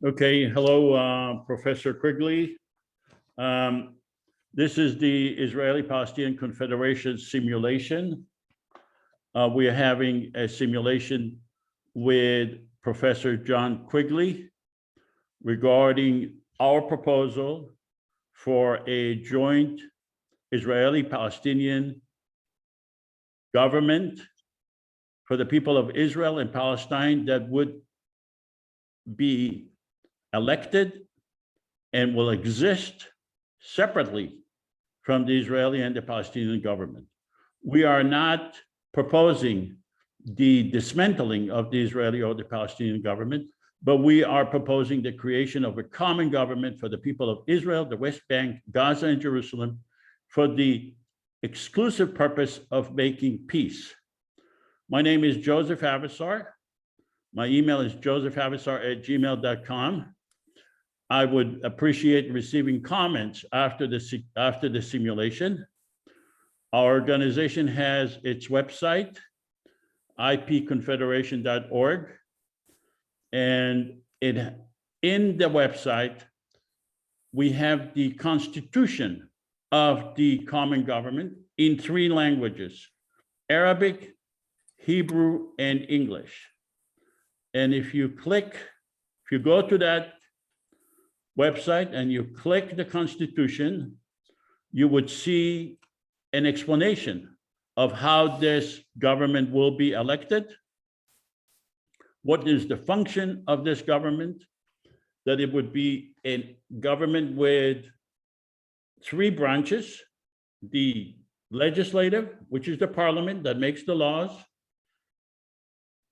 Okay, hello, Professor Quigley. This is the Israeli-Palestinian Confederation simulation. We are having a simulation with Professor John Quigley regarding our proposal for a joint Israeli-Palestinian government for the people of Israel and Palestine that would be elected and will exist separately from the Israeli and the Palestinian government. We are not proposing the dismantling of the Israeli or the Palestinian government, but we are proposing the creation of a common government for the people of Israel, the West Bank, Gaza, and Jerusalem for the exclusive purpose of making peace. My name is Joseph Avasar. My email is josephavassar@gmail.com. I would appreciate receiving comments after the simulation. Our organization has its website, ipconfederation.org, and in the website, we have the constitution of the common government in 3 languages: Arabic, Hebrew, and English. And if you go to that website and you click the Constitution, you would see an explanation of how this government will be elected, what is the function of this government, that it would be a government with 3 branches: the legislative, which is the parliament that makes the laws;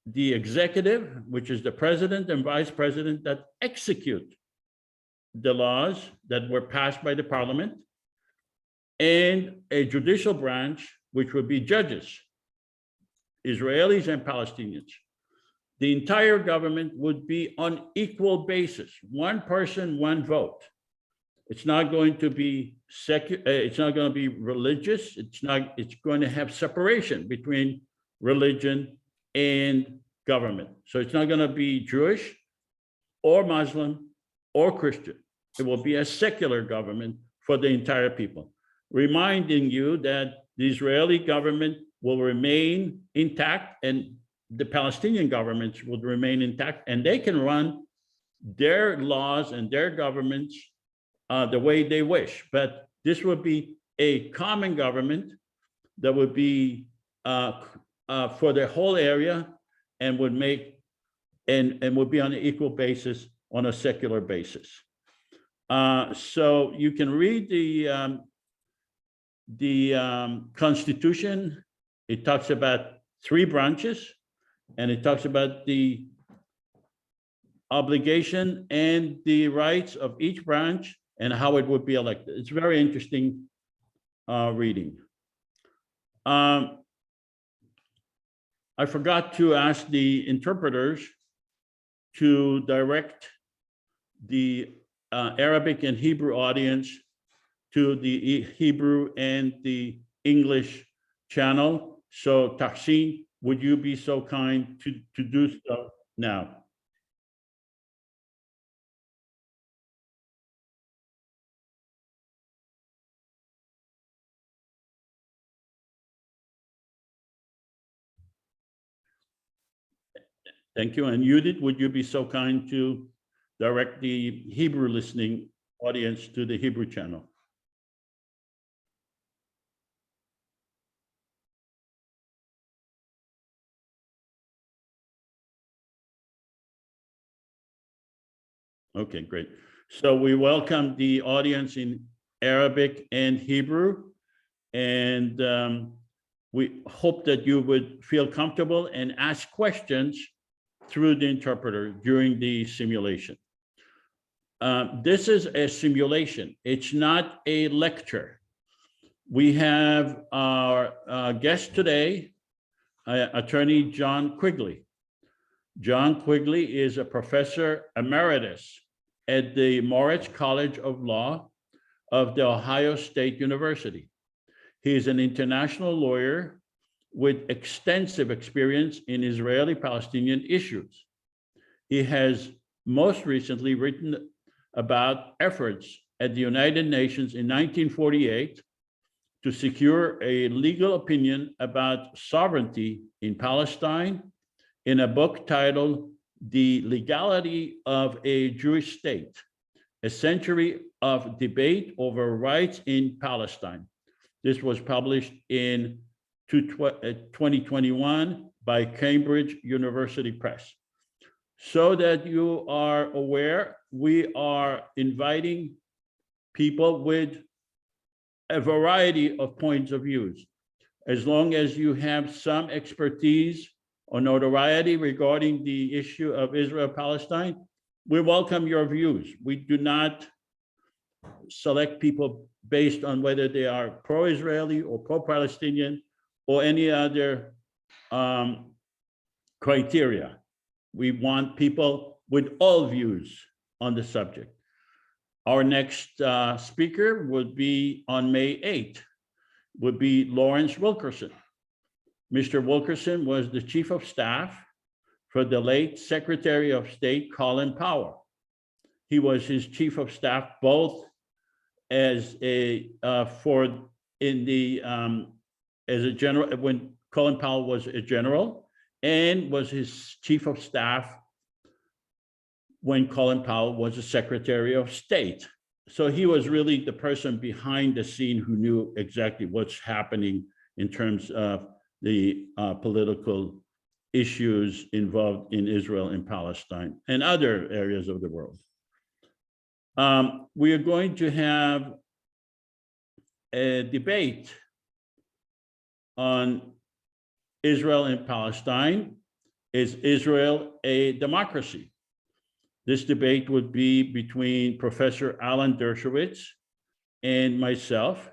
the executive, which is the president and vice president that execute the laws that were passed by the parliament; and a judicial branch, which would be judges, Israelis and Palestinians. The entire government would be on equal basis, 1 person, 1 vote. It's not going to be it's not going to be religious. It's going to have separation between religion and government. So it's not going to be Jewish or Muslim or Christian. It will be a secular government for the entire people, reminding you that the Israeli government will remain intact and the Palestinian governments will remain intact, and they can run their laws and their governments the way they wish. But this would be a common government that would be for the whole area and would make and would be on an equal basis on a secular basis. So you can read the Constitution. It talks about 3 branches, and it talks about the obligation and the rights of each branch and how it would be elected. It's very interesting reading. I forgot to ask the interpreters to direct the Arabic and Hebrew audience to the Hebrew and the English channel. So Tahsin, would you be so kind to do so now? Thank you. And Judith, would you be so kind to direct the Hebrew listening audience to the Hebrew channel? Okay, great. So we welcome the audience in Arabic and Hebrew, and we hope that you would feel comfortable and ask questions through the interpreter during the simulation. This is a simulation. It's not a lecture. We have our guest today, Attorney John Quigley. John Quigley is a professor emeritus at the Moritz College of Law of the Ohio State University. He is an international lawyer with extensive experience in Israeli-Palestinian issues. He has most recently written about efforts at the United Nations in 1948 to secure a legal opinion about sovereignty in Palestine in a book titled The Legality of a Jewish State, a Century of Debate Over Rights in Palestine. This was published in 2021 by Cambridge University Press. So that you are aware, we are inviting people with a variety of points of views. As long as you have some expertise or notoriety regarding the issue of Israel-Palestine, we welcome your views. We do not select people based on whether they are pro-Israeli or pro-Palestinian or any other criteria. We want people with all views on the subject. Our next speaker would be on May 8th, would be Lawrence Wilkerson. Mr. Wilkerson was the chief of staff for the late Secretary of State, Colin Powell. He was his chief of staff both as a general when Colin Powell was a general, and was his chief of staff when Colin Powell was a Secretary of State. So he was really the person behind the scene who knew exactly what's happening in terms of the political issues involved in Israel and Palestine and other areas of the world. We are going to have a debate on Israel and Palestine. Is Israel a democracy? This debate would be between Professor Alan Dershowitz and myself.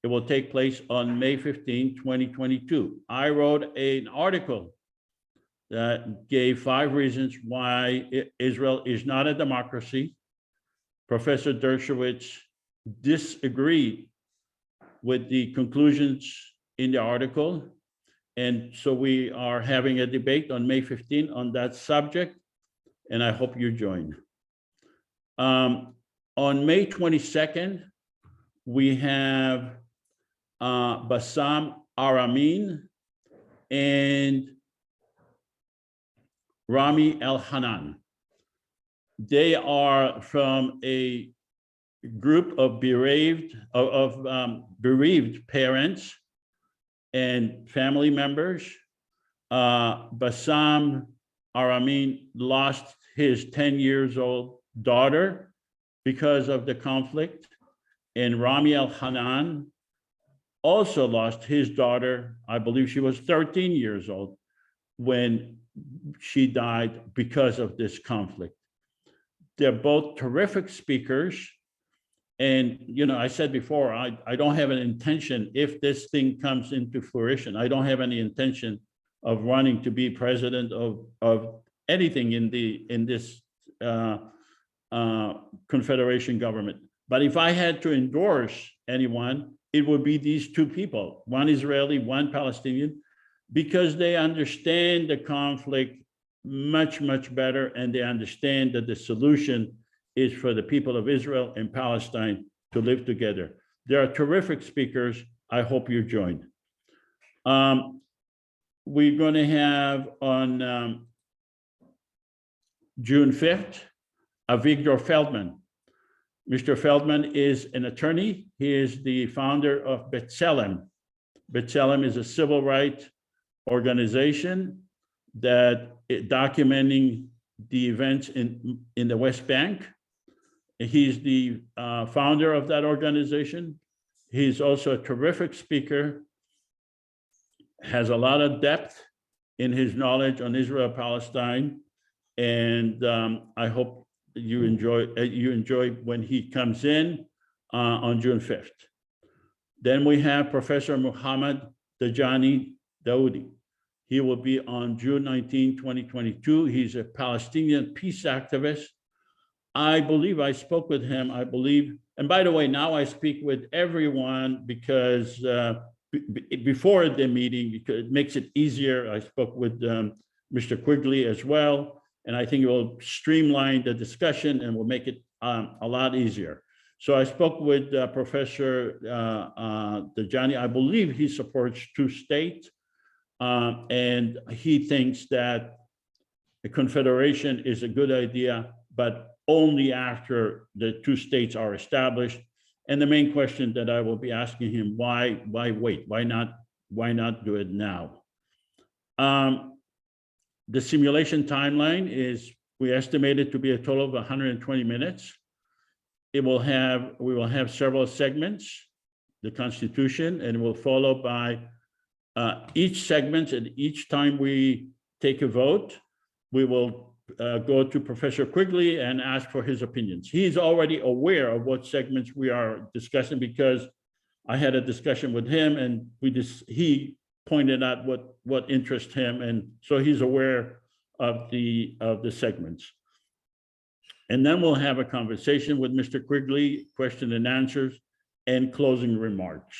It will take place on May 15, 2022. I wrote an article that gave 5 reasons why Israel is not a democracy. Professor Dershowitz disagreed with the conclusions in the article. And so we are having a debate on May 15 on that subject, and I hope you join. On May 22nd, we have Bassam Aramin and Rami El-Hanan. They are from a group of bereaved parents and family members. Bassam Aramin lost his 10 years old daughter because of the conflict, and Rami El-Hanan also lost his daughter. I believe she was 13 years old when she died because of this conflict. They're both terrific speakers. And, you know, I said before, I don't have an intention, if this thing comes into fruition, I don't have any intention of running to be president of anything in this Confederation government. But if I had to endorse anyone, it would be these 2 people, one Israeli, one Palestinian, because they understand the conflict much, much better, and they understand that the solution is for the people of Israel and Palestine to live together. They are terrific speakers. I hope you join. We're going to have on June 5th, Avigdor Feldman. Mr. Feldman is an attorney. He is the founder of B'Tselem. B'Tselem is a civil rights organization that documenting the events in the West Bank. He's the founder of that organization. He's also a terrific speaker, has a lot of depth in his knowledge on Israel-Palestine, and I hope you enjoy when he comes in on June 5th. Then we have Professor Muhammad Dajani Daoudi. He will be on June 19, 2022. He's a Palestinian peace activist. I believe I spoke with him, and by the way, now I speak with everyone because before the meeting, because it makes it easier. I spoke with Mr. Quigley as well, And I think it will streamline the discussion and will make it a lot easier. So I spoke with Professor Dajani. I believe he supports two-state, and he thinks that the Confederation is a good idea, but only after the two states are established. And the main question that I will be asking him, why wait? Why not do it now? The simulation timeline is, we estimate it to be a total of 120 minutes. We will have several segments, the Constitution, and it will follow by each segment, and each time we take a vote, we will go to Professor Quigley and ask for his opinions. He's already aware of what segments we are discussing because I had a discussion with him, and he pointed out what interests him, and so he's aware of the segments. And then we'll have a conversation with Mr. Quigley, question and answers, and closing remarks.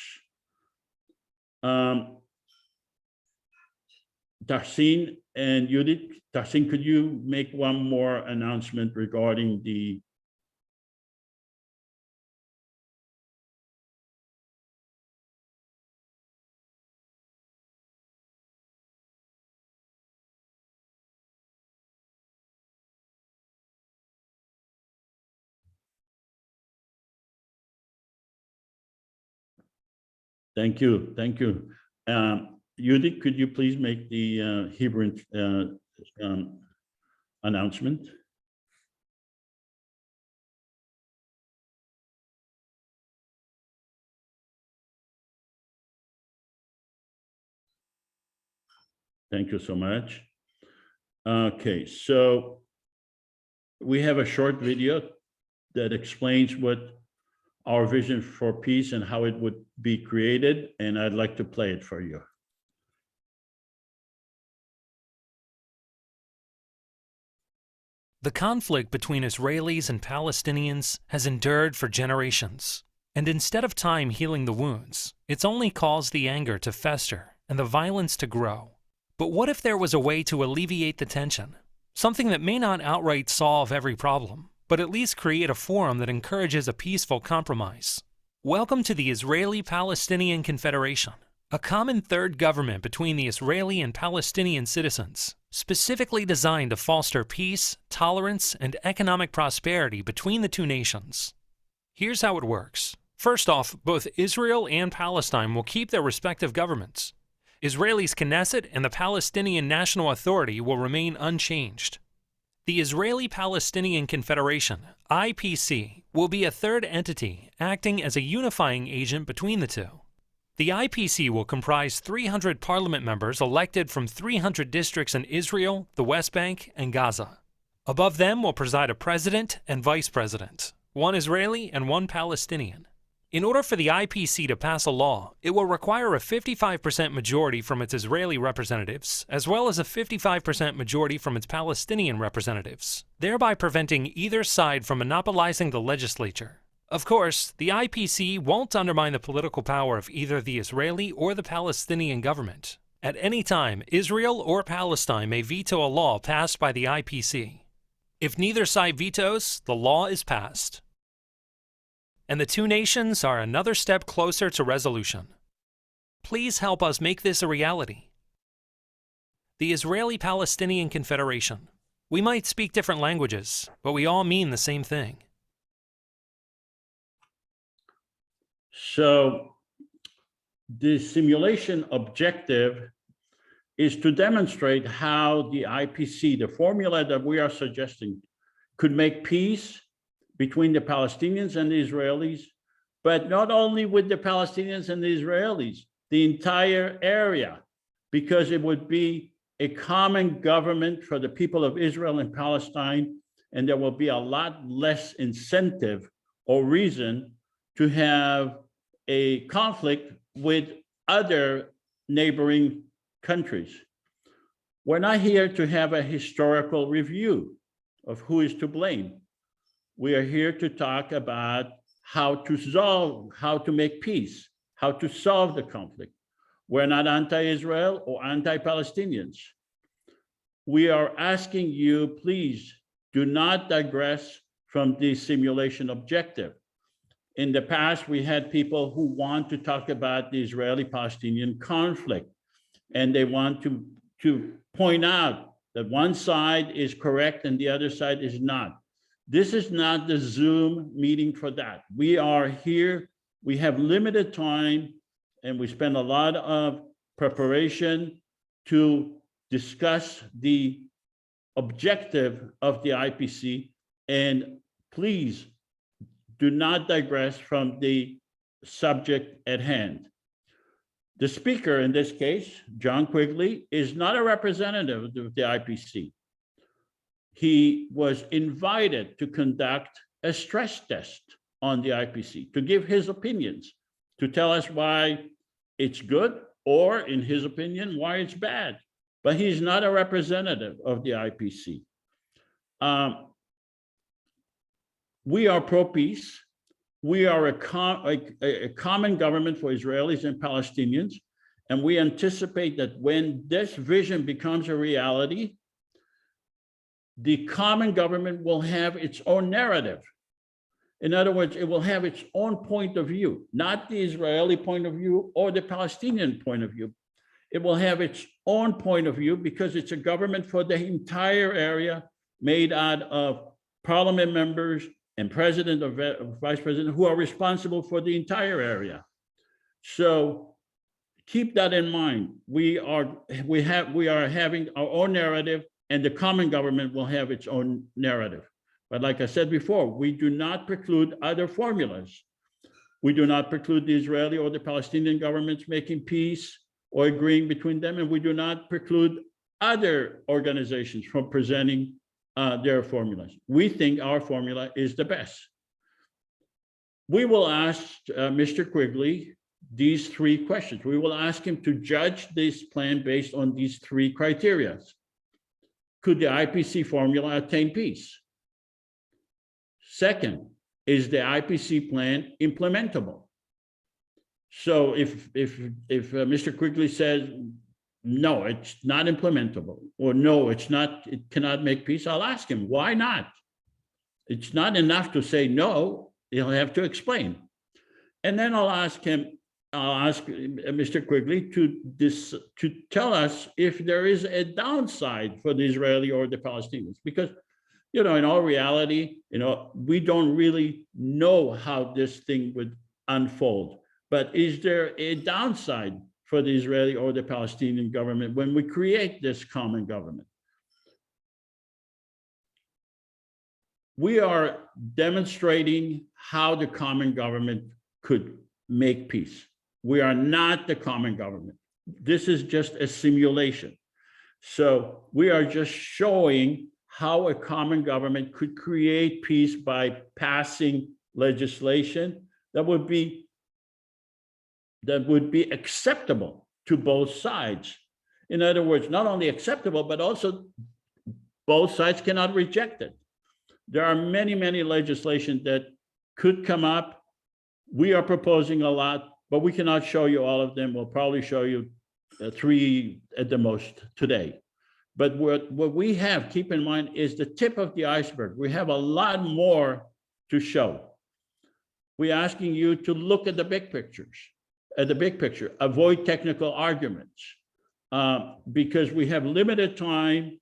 Tahsin and Judith, Tahsin, could you make one more announcement regarding the Thank you. Judith, could you please make the Hebrew announcement? Thank you so much. Okay, so we have a short video that explains what our vision for peace and how it would be created, and I'd like to play it for you. The conflict between Israelis and Palestinians has endured for generations, and instead of time healing the wounds, it's only caused the anger to fester and the violence to grow. But what if there was a way to alleviate the tension? Something that may not outright solve every problem, but at least create a forum that encourages a peaceful compromise. Welcome to the Israeli-Palestinian Confederation, a common third government between the Israeli and Palestinian citizens, specifically designed to foster peace, tolerance, and economic prosperity between the two nations. Here's how it works. First off, both Israel and Palestine will keep their respective governments. Israel's Knesset and the Palestinian National Authority will remain unchanged. The Israeli-Palestinian Confederation, IPC, will be a third entity acting as a unifying agent between the two. The IPC will comprise 300 parliament members elected from 300 districts in Israel, the West Bank, and Gaza. Above them will preside a president and vice president, one Israeli and one Palestinian. In order for the IPC to pass a law, it will require a 55% majority from its Israeli representatives, as well as a 55% majority from its Palestinian representatives, thereby preventing either side from monopolizing the legislature. Of course, the IPC won't undermine the political power of either the Israeli or the Palestinian government. At any time, Israel or Palestine may veto a law passed by the IPC. If neither side vetoes, the law is passed, and the two nations are another step closer to resolution. Please help us make this a reality. The Israeli-Palestinian Confederation. We might speak different languages, but we all mean the same thing. So the simulation objective is to demonstrate how the IPC, the formula that we are suggesting, could make peace between the Palestinians and the Israelis, but not only with the Palestinians and the Israelis, the entire area, because it would be a common government for the people of Israel and Palestine, and there will be a lot less incentive or reason to have a conflict with other neighboring countries. We're not here to have a historical review of who is to blame. We are here to talk about how to make peace, how to solve the conflict. We're not anti-Israel or anti-Palestinians. we are asking you, please do not digress from the simulation objective. In the past, we had people who want to talk about the Israeli-Palestinian conflict, and they want to point out that one side is correct and the other side is not. This is not the Zoom meeting for that. We are here, we have limited time, and we spend a lot of preparation to discuss the objective of the IPC, and please do not digress from the subject at hand. The speaker in this case, John Quigley, is not a representative of the IPC. He was invited to conduct a stress test on the IPC, to give his opinions, to tell us why it's good, or in his opinion, why it's bad. But he's not a representative of the IPC. We are pro-peace. We are a common government for Israelis and Palestinians. And we anticipate that when this vision becomes a reality, the common government will have its own narrative. In other words, it will have its own point of view, not the Israeli point of view or the Palestinian point of view. It will have its own point of view because it's a government for the entire area, made out of parliament members and president or vice president who are responsible for the entire area. So keep that in mind. We are having our own narrative, and the common government will have its own narrative. But like I said before, we do not preclude other formulas. We do not preclude the Israeli or the Palestinian governments making peace or agreeing between them, and we do not preclude other organizations from presenting their formulas. We think our formula is the best. We will ask Mr. Quigley these three questions. We will ask him to judge this plan based on these three criteria. Could the IPC formula attain peace? Second, is the IPC plan implementable? So if Mr. Quigley says, no, it's not implementable, or no, it cannot make peace, I'll ask him, why not? It's not enough to say no, he'll have to explain. And then I'll ask Mr. Quigley to tell us if there is a downside for the Israeli or the Palestinians, because, in all reality, we don't really know how this thing would unfold. But is there a downside for the Israeli or the Palestinian government when we create this common government? We are demonstrating how the common government could make peace. We are not the common government. This is just a simulation. So we are just showing how a common government could create peace by passing legislation that would be acceptable to both sides. In other words, not only acceptable, but also both sides cannot reject it. There are many, many legislation that could come up. We are proposing a lot, but we cannot show you all of them. We'll probably show you 3 at the most today. But what we have, keep in mind, is the tip of the iceberg. We have a lot more to show. We're asking you to look at the big pictures. Avoid technical arguments, because we have limited time.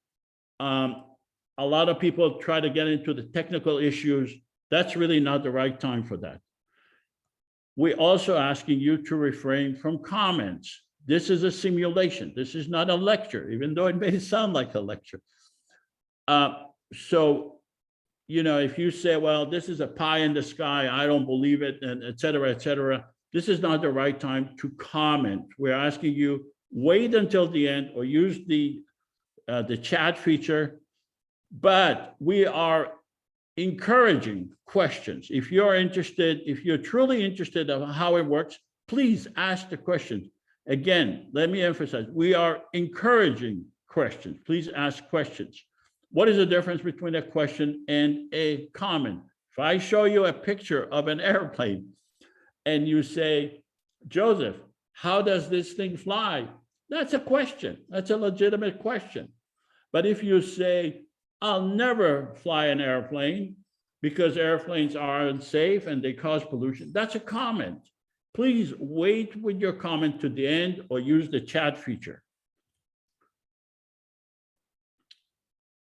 A lot of people try to get into the technical issues. That's really not the right time for that. We're also asking you to refrain from comments. This is a simulation. This is not a lecture, even though it may sound like a lecture. So, if you say, well, this is a pie in the sky, I don't believe it, and et cetera, this is not the right time to comment. We're asking you, wait until the end or use the chat feature, but we are encouraging questions. If you're interested, if you're truly interested in how it works, please ask the questions. Again, let me emphasize, we are encouraging questions. Please ask questions. What is the difference between a question and a comment? If I show you a picture of an airplane and you say, Joseph, how does this thing fly? That's a question. That's a legitimate question. But if you say, I'll never fly an airplane because airplanes are unsafe and they cause pollution, that's a comment. Please wait with your comment to the end or use the chat feature.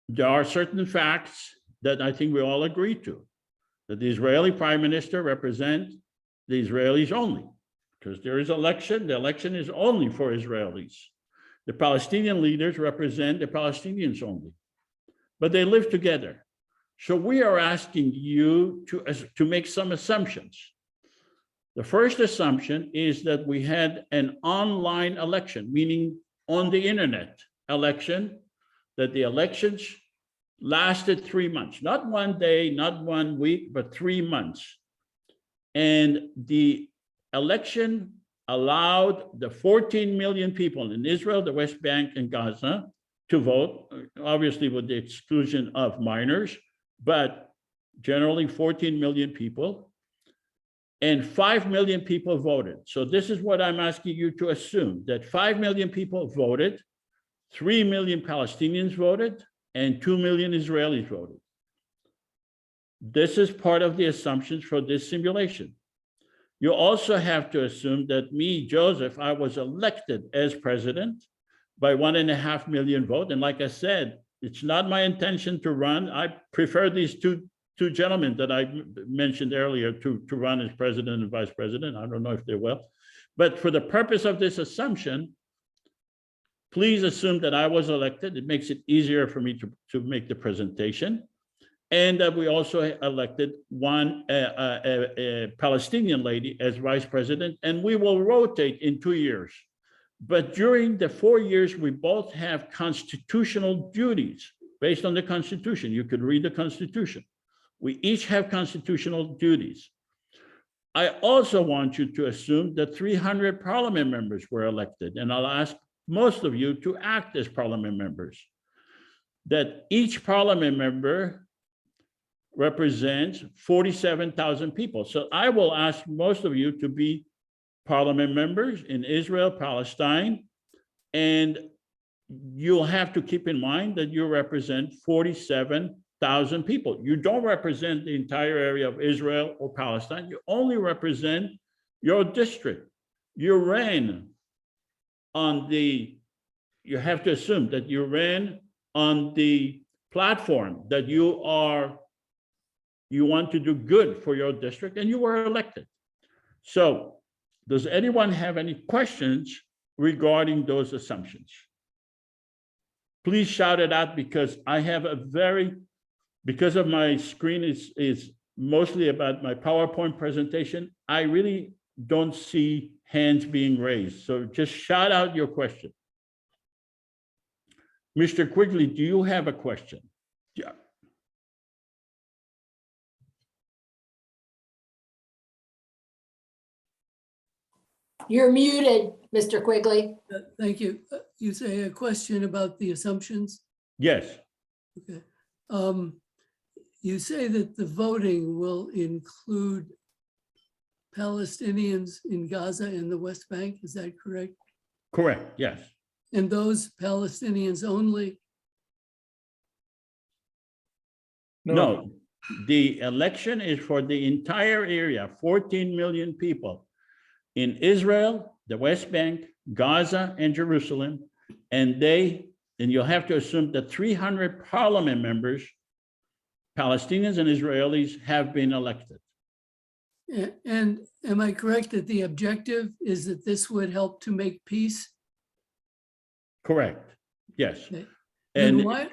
There are certain facts that I think we all agree to, that the Israeli prime minister represents the Israelis only, because there is election, the election is only for Israelis. The Palestinian leaders represent the Palestinians only, but they live together. So we are asking you to make some assumptions. The first assumption is that we had an online election, meaning on the internet election, that the elections lasted 3 months, not 1 day, not 1 week, but 3 months. And the election allowed the 14 million people in Israel, the West Bank, and Gaza to vote, obviously with the exclusion of minors, but generally 14 million people. And 5 million people voted. So this is what I'm asking you to assume, that 5 million people voted, 3 million Palestinians voted, and 2 million Israelis voted. This is part of the assumptions for this simulation. You also have to assume that me, Joseph, I was elected as president by 1.5 million votes. And like I said, it's not my intention to run. I prefer these two gentlemen that I mentioned earlier to run as president and vice president. I don't know if they will. But for the purpose of this assumption, please assume that I was elected. It makes it easier for me to make the presentation. And that we also elected a Palestinian lady as vice president, and we will rotate in 2 years. But during the 4 years, we both have constitutional duties based on the Constitution. You could read the Constitution. We each have constitutional duties. I also want you to assume that 300 parliament members were elected, and I'll ask most of you to act as parliament members, that each parliament member represents 47,000 people. So I will ask most of you to be parliament members in Israel, Palestine, and you'll have to keep in mind that you represent 47,000 people. You don't represent the entire area of Israel or Palestine. You only represent your district. You ran on the, you have to assume that you ran on the platform that you want to do good for your district, and you were elected. So does anyone have any questions regarding those assumptions? Please shout it out, because I have because of my screen is mostly about my PowerPoint presentation, I really don't see hands being raised. So just shout out your question. Mr. Quigley, do you have a question? Yeah. You're muted, Mr. Quigley. Thank you. You say a question about the assumptions? Yes. Okay. You say that the voting will include Palestinians in Gaza and the West Bank, is that correct? Correct, yes. And those Palestinians only? No, the election is for the entire area, 14 million people in Israel, the West Bank, Gaza, and Jerusalem. And you'll have to assume that 300 parliament members, Palestinians and Israelis, have been elected. And am I correct that the objective is that this would help to make peace? Correct, yes. Okay. And Then why?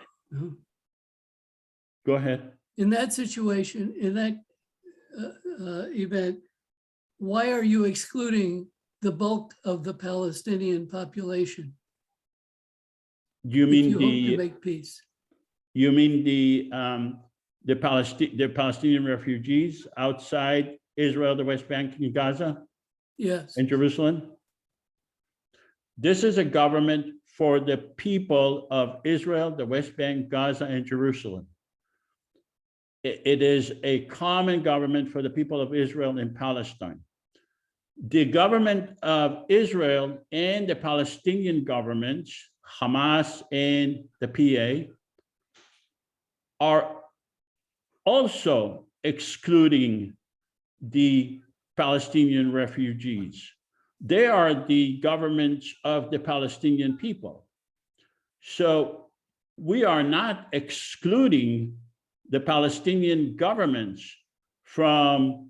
go ahead. In that situation, in that event, why are you excluding the bulk of the Palestinian population? You mean if you hope to make peace? You mean the Palestinian refugees outside Israel, the West Bank, and Gaza? Yes. And Jerusalem? This is a government for the people of Israel, the West Bank, Gaza, and Jerusalem. It is a common government for the people of Israel and Palestine. The government of Israel and the Palestinian governments Hamas and the PA, are also excluding the Palestinian refugees. They are the governments of the Palestinian people. So we are not excluding the Palestinian governments from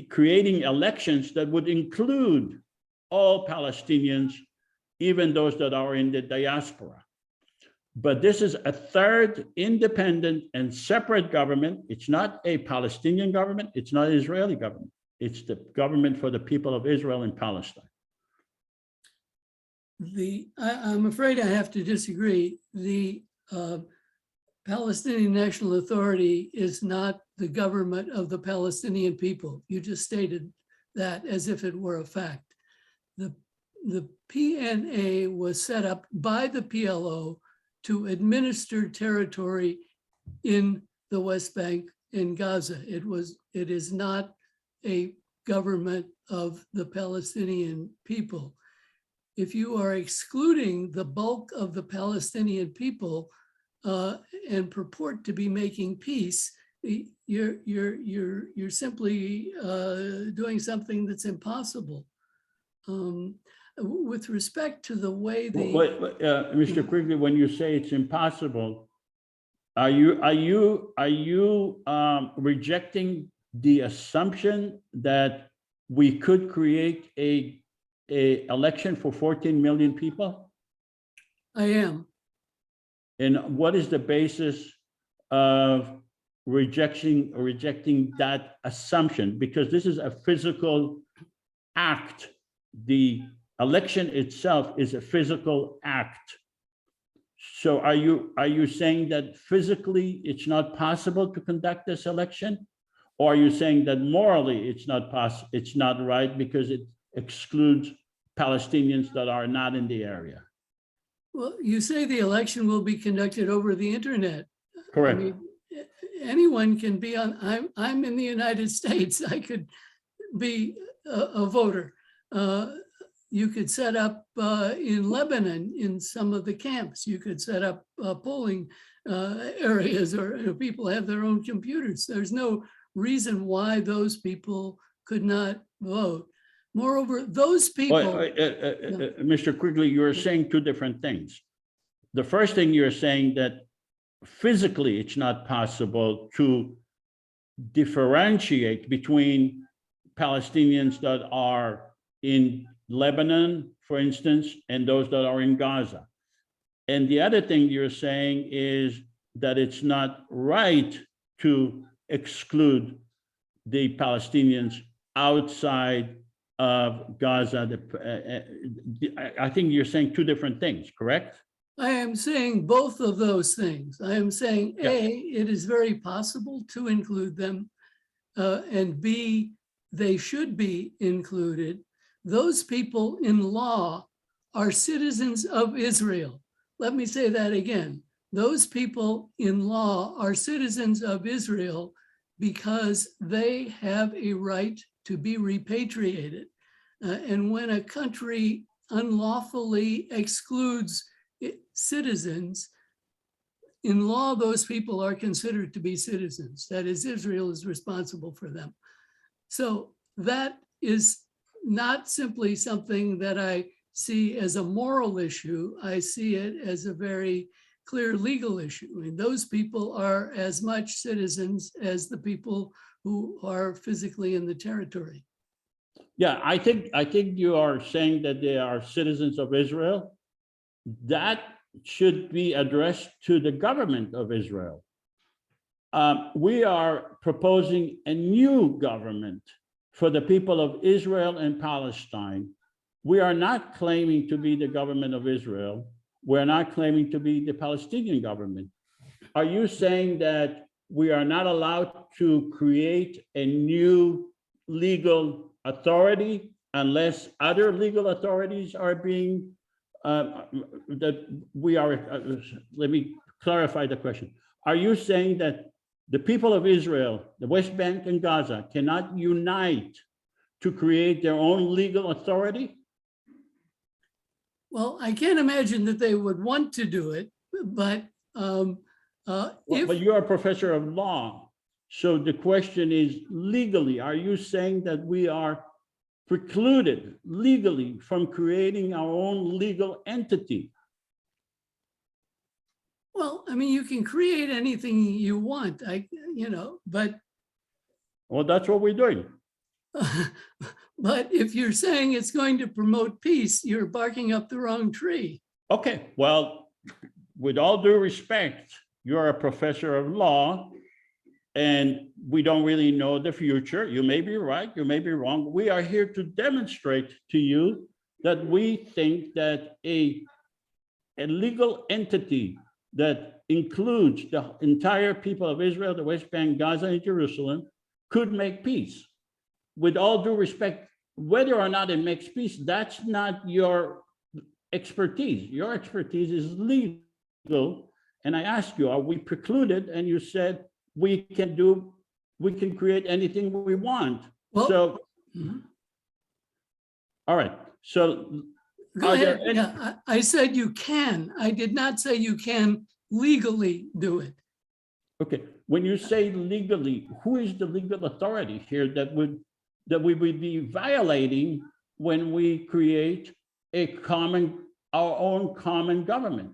creating elections that would include all Palestinians, even those that are in the diaspora. But this is a third independent and separate government. It's not a Palestinian government. It's not an Israeli government. It's the government for the people of Israel and Palestine. I'm afraid I have to disagree. The Palestinian National Authority is not the government of the Palestinian people. You just stated that as if it were a fact. The PNA was set up by the PLO to administer territory in the West Bank in Gaza. It is not a government of the Palestinian people. If you are excluding the bulk of the Palestinian people and purport to be making peace, you're simply doing something that's impossible. With respect to the way Mr. Quigley, when you say it's impossible, are you rejecting the assumption that we could create a election for 14 million people? I am. And what is the basis of rejecting that assumption? Because this is a physical act. The election itself is a physical act. So are you saying that physically it's not possible to conduct this election? Or are you saying that morally it's not possible, it's not right because it excludes Palestinians that are not in the area? Well, you say the election will be conducted over the internet. Correct. I mean, anyone can be on, I'm in the United States. I could be a voter. You could set up in Lebanon in some of the camps. You could set up polling areas, or people have their own computers. There's no reason why those people could not vote. Moreover, those people. Mr. Quigley, you're saying two different things. The first thing you're saying that physically it's not possible to differentiate between Palestinians that are in Lebanon, for instance, and those that are in Gaza. And the other thing you're saying is that it's not right to exclude the Palestinians outside of Gaza. I think you're saying two different things, correct? I am saying both of those things. I am saying, A, it is very possible to include them, and B, they should be included. Those people in law are citizens of Israel. Let me say that again. Those people in law are citizens of Israel because they have a right to be repatriated. And when a country unlawfully excludes citizens, in law, those people are considered to be citizens. That is, Israel is responsible for them. So that is not simply something that I see as a moral issue. I see it as a very clear legal issue. I mean, those people are as much citizens as the people who are physically in the territory. Yeah, I think you are saying that they are citizens of Israel. That should be addressed to the government of Israel. We are proposing a new government for the people of Israel and Palestine. We are not claiming to be the government of Israel. We're not claiming to be the Palestinian government. Are you saying that we are not allowed to create a new legal authority unless other legal authorities are being, let me clarify the question. Are you saying that the people of Israel, the West Bank and Gaza cannot unite to create their own legal authority? Well, I can't imagine that they would want to do it, but But you're a professor of law. So the question is, legally, are you saying that we are precluded legally from creating our own legal entity? well, I mean, you can create anything you want, but Well, that's what we're doing. but if you're saying it's going to promote peace, you're barking up the wrong tree. Okay, well, with all due respect, you're a professor of law, and we don't really know the future. You may be right, you may be wrong. We are here to demonstrate to you that we think that a legal entity that includes the entire people of Israel, the West Bank, Gaza, and Jerusalem could make peace. With all due respect, whether or not it makes peace, that's not your expertise. Your expertise is legal. And I asked you, are we precluded? And you said, we can create anything we want. Well, So, Mhm. all right. So Go are there ahead. any- Yeah, I said you can. I did not say you can legally do it. okay, when you say legally, who is the legal authority here that we would be violating when we create our own common government?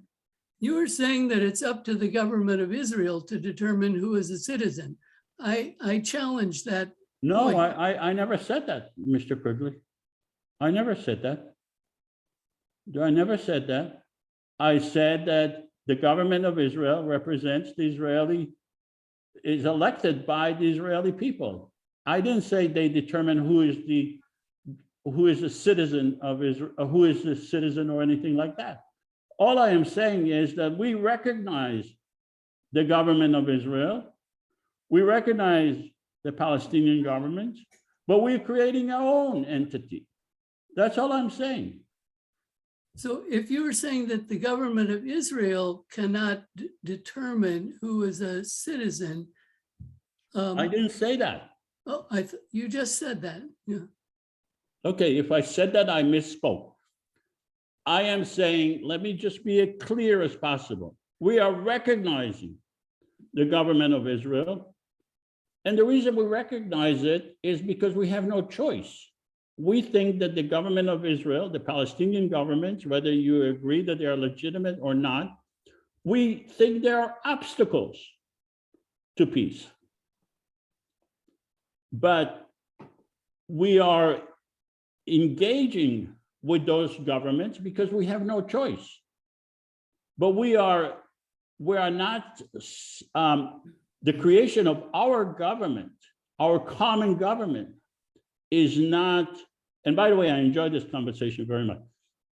You were saying that it's up to the government of Israel to determine who is a citizen. I challenge that. No, point. I never said that, Mr. Quigley. I never said that. I never said that. I said that the government of Israel represents is elected by the Israeli people. I didn't say they determine who is a citizen of Israel, who is a citizen or anything like that. All I am saying is that we recognize the government of Israel. We recognize the Palestinian government, but we're creating our own entity. That's all I'm saying. So if you were saying that the government of Israel cannot determine who is a citizen. I didn't say that. Oh, you just said that. Yeah. Okay, if I said that, I misspoke. I am saying, let me just be as clear as possible. We are recognizing the government of Israel. And the reason we recognize it is because we have no choice. We think that the government of Israel, the Palestinian government, whether you agree that they are legitimate or not, we think there are obstacles to peace. But we are engaging with those governments because we have no choice. But we are not, the creation of our government, our common government is not, and by the way, I enjoyed this conversation very much.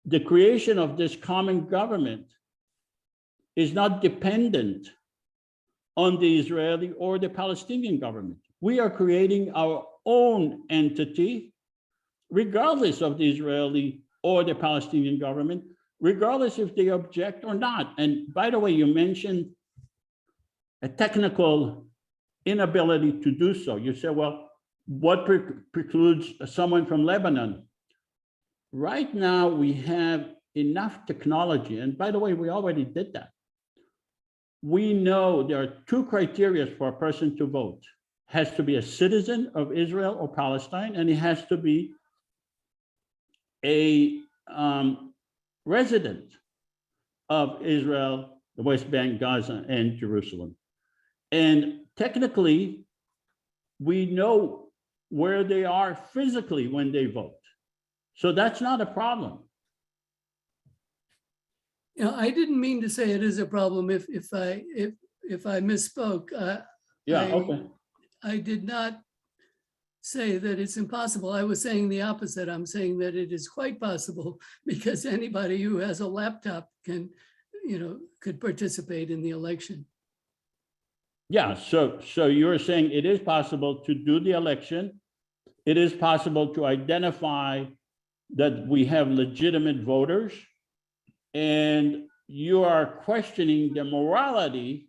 The creation of this common government is not dependent on the Israeli or the Palestinian government. We are creating our own entity, regardless of the Israeli or the Palestinian government, regardless if they object or not. And by the way, you mentioned a technical inability to do so. You said, well, what precludes someone from Lebanon? Right now, we have enough technology. And by the way, we already did that. We know there are two criteria for a person to vote. Has to be a citizen of Israel or Palestine, and it has to be a resident of Israel, the West Bank, Gaza, and Jerusalem. And technically, we know where they are physically when they vote. So that's not a problem. You know, I didn't mean to say it is a problem if I misspoke. Yeah, I- okay. I did not say that it's impossible. I was saying the opposite. I'm saying that it is quite possible because anybody who has a laptop can, could participate in the election. Yeah, so you're saying it is possible to do the election. It is possible to identify that we have legitimate voters, and you are questioning the morality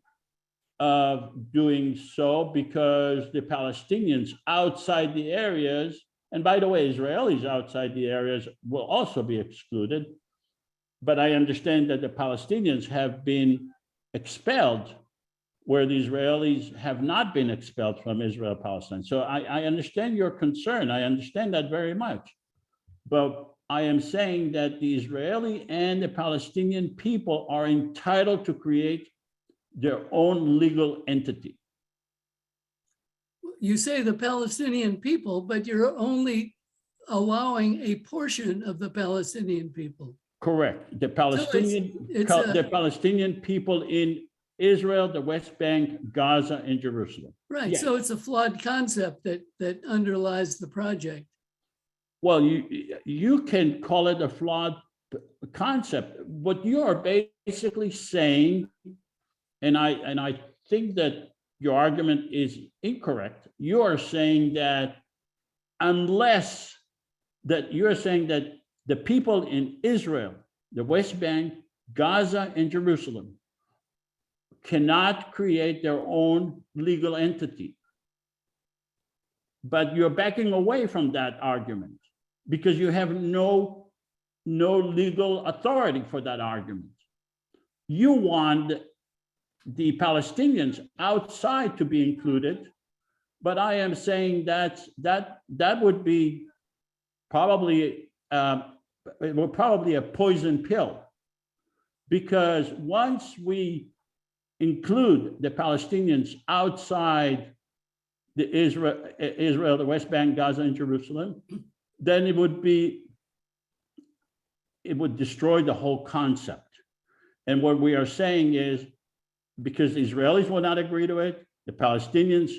of doing so because the Palestinians outside the areas, and by the way, Israelis outside the areas will also be excluded. but I understand that the Palestinians have been expelled where the Israelis have not been expelled from Israel, Palestine. So I understand your concern. I understand that very much. But I am saying that the Israeli and the Palestinian people are entitled to create their own legal entity. You say the Palestinian people, but you're only allowing a portion of the Palestinian people. Correct. The Palestinian, it's a- the Palestinian people in Israel, the West Bank, Gaza, and Jerusalem. Right, Yes. so it's a flawed concept that underlies the project. Well, you can call it a flawed concept. What you are basically saying, and I think that your argument is incorrect. You are saying that unless that you're saying that the people in Israel, the West Bank, Gaza, and Jerusalem cannot create their own legal entity. But you're backing away from that argument because you have no legal authority for that argument. You want the Palestinians outside to be included, but I am saying that would be probably a poison pill, because once we include the Palestinians outside the Israel, the West Bank, Gaza, and Jerusalem, then it would destroy the whole concept. And what we are saying is, because the Israelis will not agree to it, the Palestinians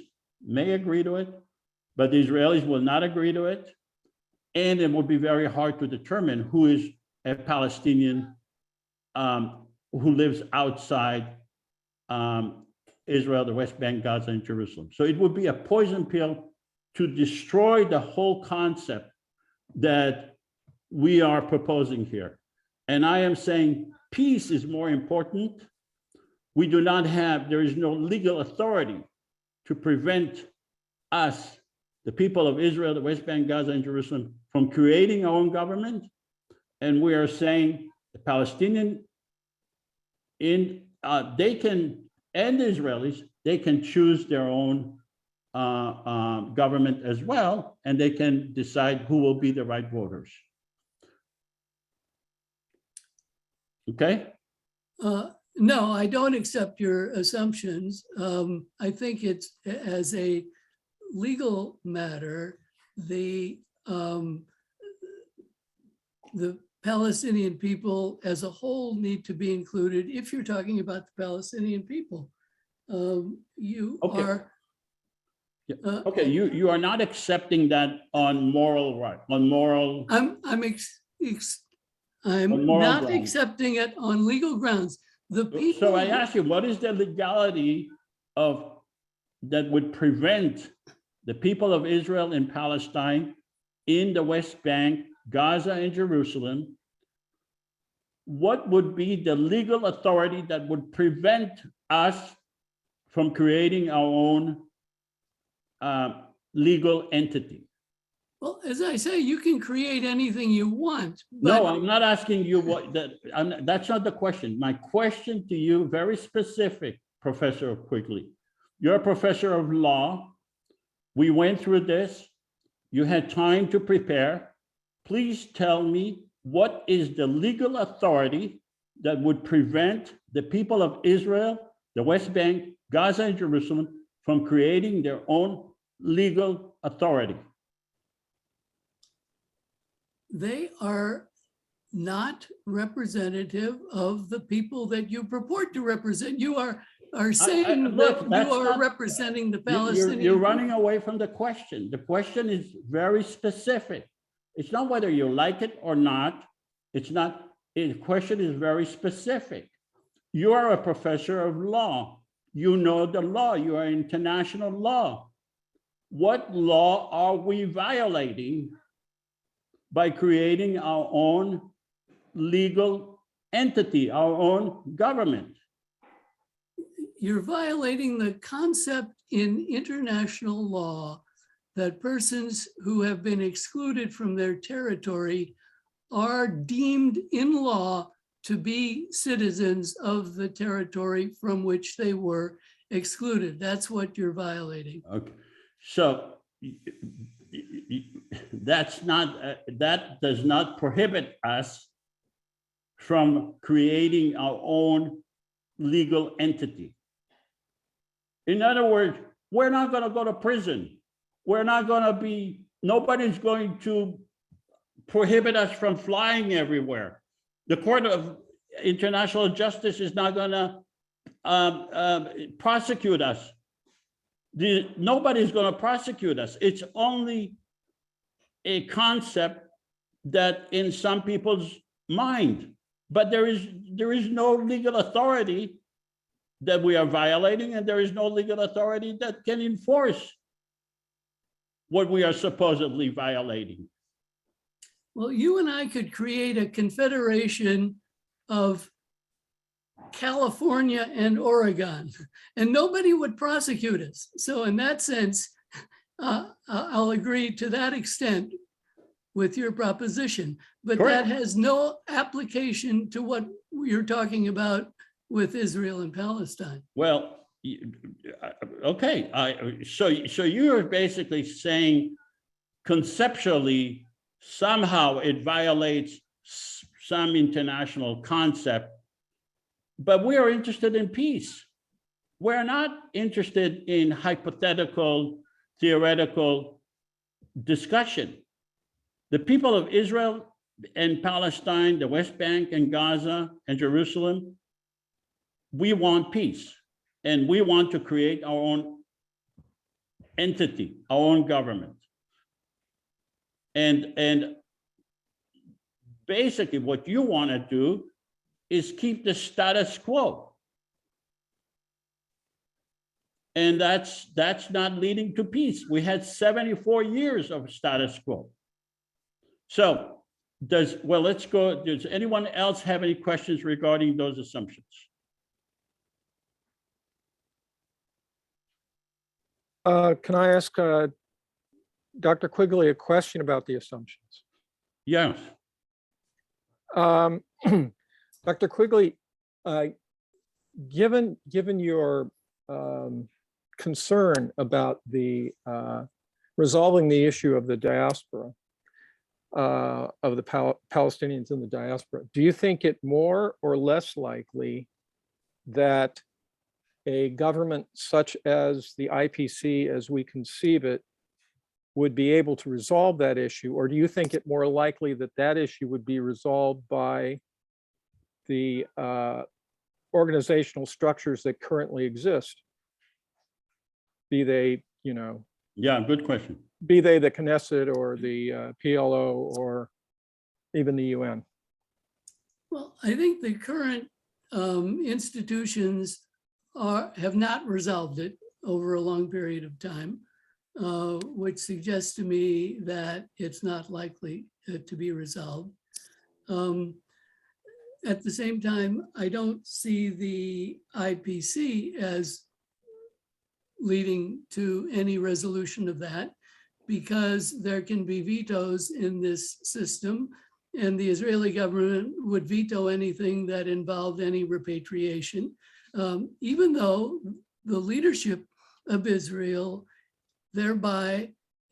may agree to it, but the Israelis will not agree to it. And it will be very hard to determine who is a Palestinian who lives outside Israel, the West Bank, Gaza, and Jerusalem. So it would be a poison pill to destroy the whole concept that we are proposing here. And I am saying peace is more important. We do not have, there is no legal authority to prevent us, the people of Israel, the West Bank, Gaza, and Jerusalem, from creating our own government. And we are saying the Palestinian, they can, and the Israelis, they can choose their own government as well, and they can decide who will be the right voters. Okay? No, I don't accept your assumptions. I think it's, as a legal matter, the Palestinian people as a whole need to be included if you're talking about the Palestinian people. You Okay. are. Okay, you are not accepting that on moral right, on moral. I'm On moral not grounds. accepting it on legal grounds. The people. So I ask you, what is the legality of that would prevent the people of Israel and Palestine in the West Bank, Gaza, and Jerusalem? What would be the legal authority that would prevent us from creating our own legal entity? Well, as I say, you can create anything you want. No, but I'm not asking you what that. That's not the question. My question to you, very specific, Professor Quigley. You're a professor of law. We went through this. You had time to prepare. Please tell me, what is the legal authority that would prevent the people of Israel, the West Bank, Gaza, and Jerusalem from creating their own legal authority? they are not representative of the people that you purport to represent. You are saying look, that that's you are not- representing the You're Palestinian. running away from the question. The question is very specific. It's not whether you like it or not. It's not, the question is very specific. You are a professor of law. You know the law. You are international law. What law are we violating by creating our own legal entity, our own government? You're violating the concept in international law that persons who have been excluded from their territory are deemed in law to be citizens of the territory from which they were excluded. That's what you're violating. Okay, so that's not, that does not prohibit us from creating our own legal entity. In other words, we're not going to go to prison. We're not going to be, nobody's going to prohibit us from flying everywhere. The Court of International Justice is not going to prosecute us. Nobody's going to prosecute us. It's only a concept that in some people's mind, but there is no legal authority that we are violating, and there is no legal authority that can enforce what we are supposedly violating. Well, you and I could create a confederation of California and Oregon, and nobody would prosecute us. So in that sense, I'll agree to that extent with your proposition, but Correct. that has no application to what you're talking about with Israel and Palestine. Well, okay, so you're basically saying conceptually, somehow it violates some international concept, but we are interested in peace. We're not interested in hypothetical, theoretical discussion. The people of Israel and Palestine, the West Bank and Gaza and Jerusalem, we want peace, and we want to create our own entity, our own government. And basically what you want to do is keep the status quo. And that's not leading to peace. We had 74 years of status quo. So let's go. Does anyone else have any questions regarding those assumptions? Can I ask Dr. Quigley a question about the assumptions? Yes. Dr. Quigley, given your concern about the resolving the issue of the diaspora, of the Palestinians in the diaspora, do you think it more or less likely that a government such as the IPC, as we conceive it, would be able to resolve that issue? Or do you think it more likely that that issue would be resolved by the organizational structures that currently exist? Be they, Yeah, good question. be they the Knesset or the PLO or even the UN? Well, I think the current institutions have not resolved it over a long period of time, which suggests to me that it's not likely to be resolved. At the same time, I don't see the IPC as leading to any resolution of that, because there can be vetoes in this system, and the Israeli government would veto anything that involved any repatriation, even though the leadership of Israel thereby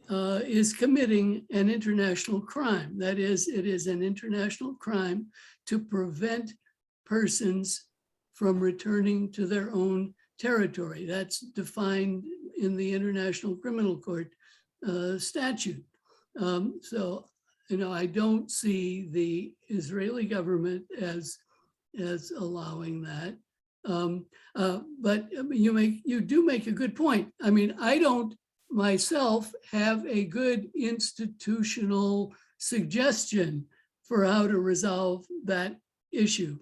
is committing an international crime. That is, it is an international crime to prevent persons from returning to their own territory. That's defined in the International Criminal Court statute. So, I don't see the Israeli government as allowing that. But you do make a good point. I mean, I don't myself have a good institutional suggestion for how to resolve that issue.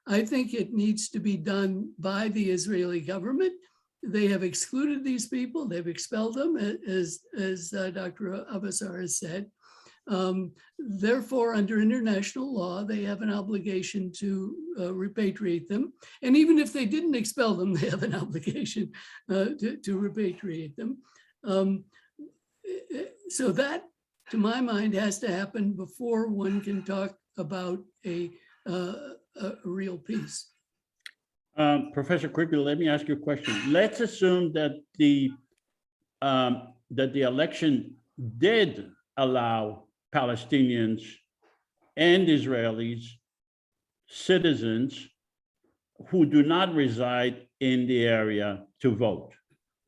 I think it needs to be done by the Israeli government. They have excluded these people. They've expelled them, as Dr. Abbasar has said. Therefore, under international law, they have an obligation to repatriate them. And even if they didn't expel them, they have an obligation to repatriate them. So that, to my mind, has to happen before one can talk about a a real peace. Professor Quigley, let me ask you a question. Let's assume that the election did allow Palestinians and Israelis, citizens who do not reside in the area to vote.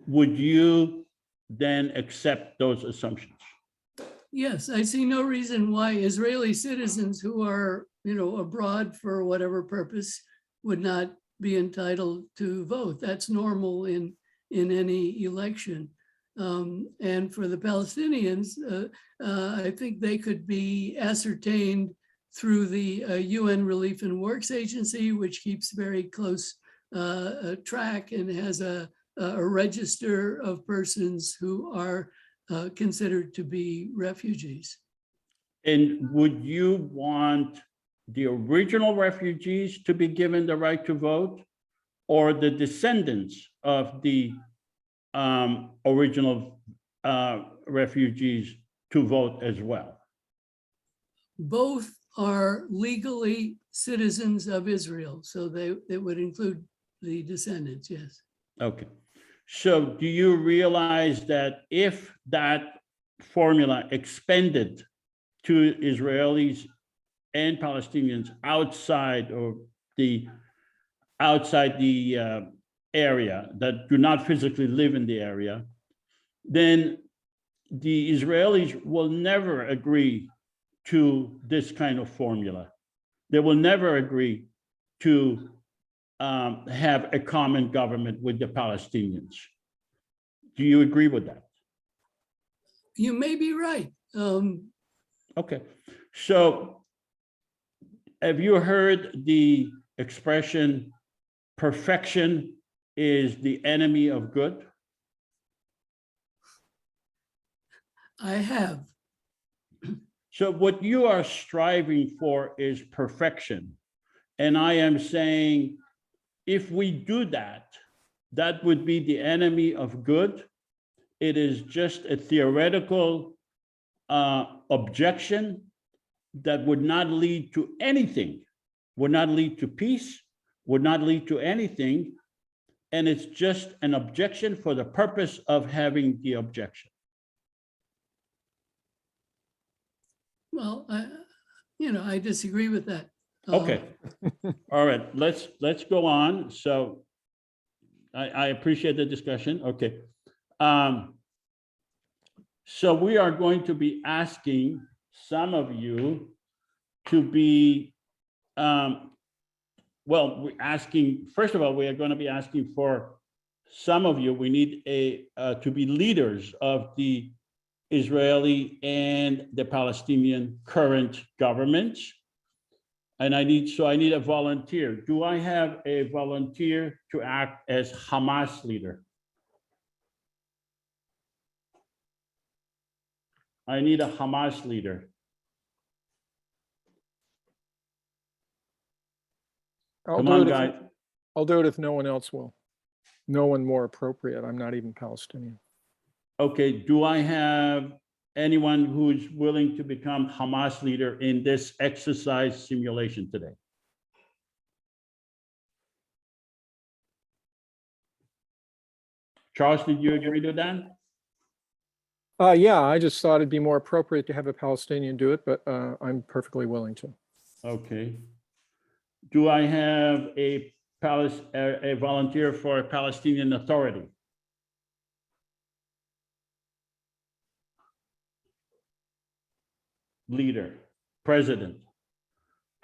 Would you then accept those assumptions? Yes, I see no reason why Israeli citizens who are, abroad for whatever purpose would not be entitled to vote. That's normal in any election. And for the Palestinians, I think they could be ascertained through the UN Relief and Works Agency, which keeps very close track and has a register of persons who are considered to be refugees. And would you want the original refugees to be given the right to vote, or the descendants of the original refugees to vote as well? Both are legally citizens of Israel, so it would include the descendants, yes. Okay. So do you realize that if that formula expanded to Israelis and Palestinians outside the area that do not physically live in the area, then the Israelis will never agree to this kind of formula. They will never agree to have a common government with the Palestinians. Do you agree with that? You may be right. Okay. So have you heard the expression, perfection is the enemy of good? I have. So what you are striving for is perfection. And I am saying, if we do that, that would be the enemy of good. It is just a theoretical objection that would not lead to anything, would not lead to peace, would not lead to anything. And it's just an objection for the purpose of having the objection. Well, I disagree with that. Okay. All right, let's go on. So I appreciate the discussion. Okay. So we are going to be asking some of you to be, first of all, we are going to be asking for some of you, we need to be leaders of the Israeli and the Palestinian current governments. And I need a volunteer. Do I have a volunteer to act as Hamas leader? I need a Hamas leader. Come on, guys. I'll do it if no one else will. No one more appropriate. I'm not even Palestinian. Okay, do I have anyone who's willing to become Hamas leader in this exercise simulation today? Charles, did you agree to that? Yeah, I just thought it'd be more appropriate to have a Palestinian do it, but I'm perfectly willing to. Okay. Do I have a volunteer for a Palestinian Authority? Leader, president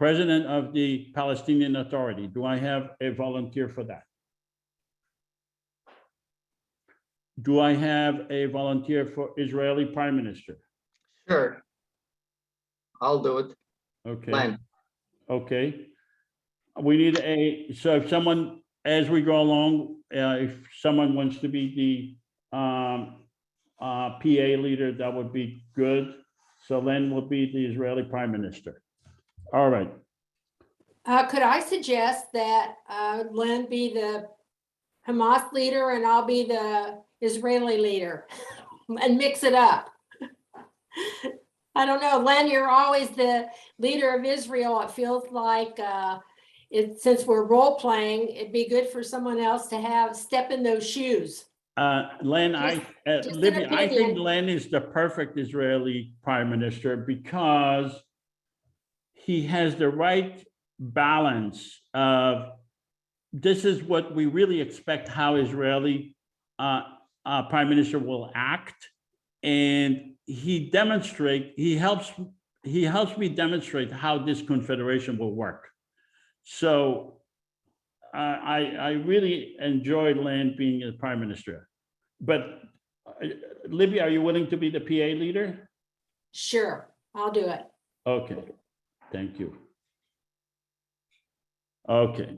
of the Palestinian Authority. Do I have a volunteer for that? Do I have a volunteer for Israeli Prime Minister? Sure. I'll do it. Okay. Len. Okay. We need so if someone, as we go along, if someone wants to be the PA leader, that would be good. So Len will be the Israeli Prime Minister. All right. Could I suggest that Len be the Hamas leader and I'll be the Israeli leader and mix it up? I don't know, Len, you're always the leader of Israel. It feels like since we're role playing, it'd be good for someone else to have step in those shoes. Len, Just an Libby, I think opinion. Len is the perfect Israeli prime minister because he has the right balance of this is what we really expect how Israeli prime minister will act, and he helps me demonstrate how this confederation will work. So I really enjoyed Len being a prime minister. But Libby, are you willing to be the PA leader? Sure, I'll do it. Okay, thank you. Okay.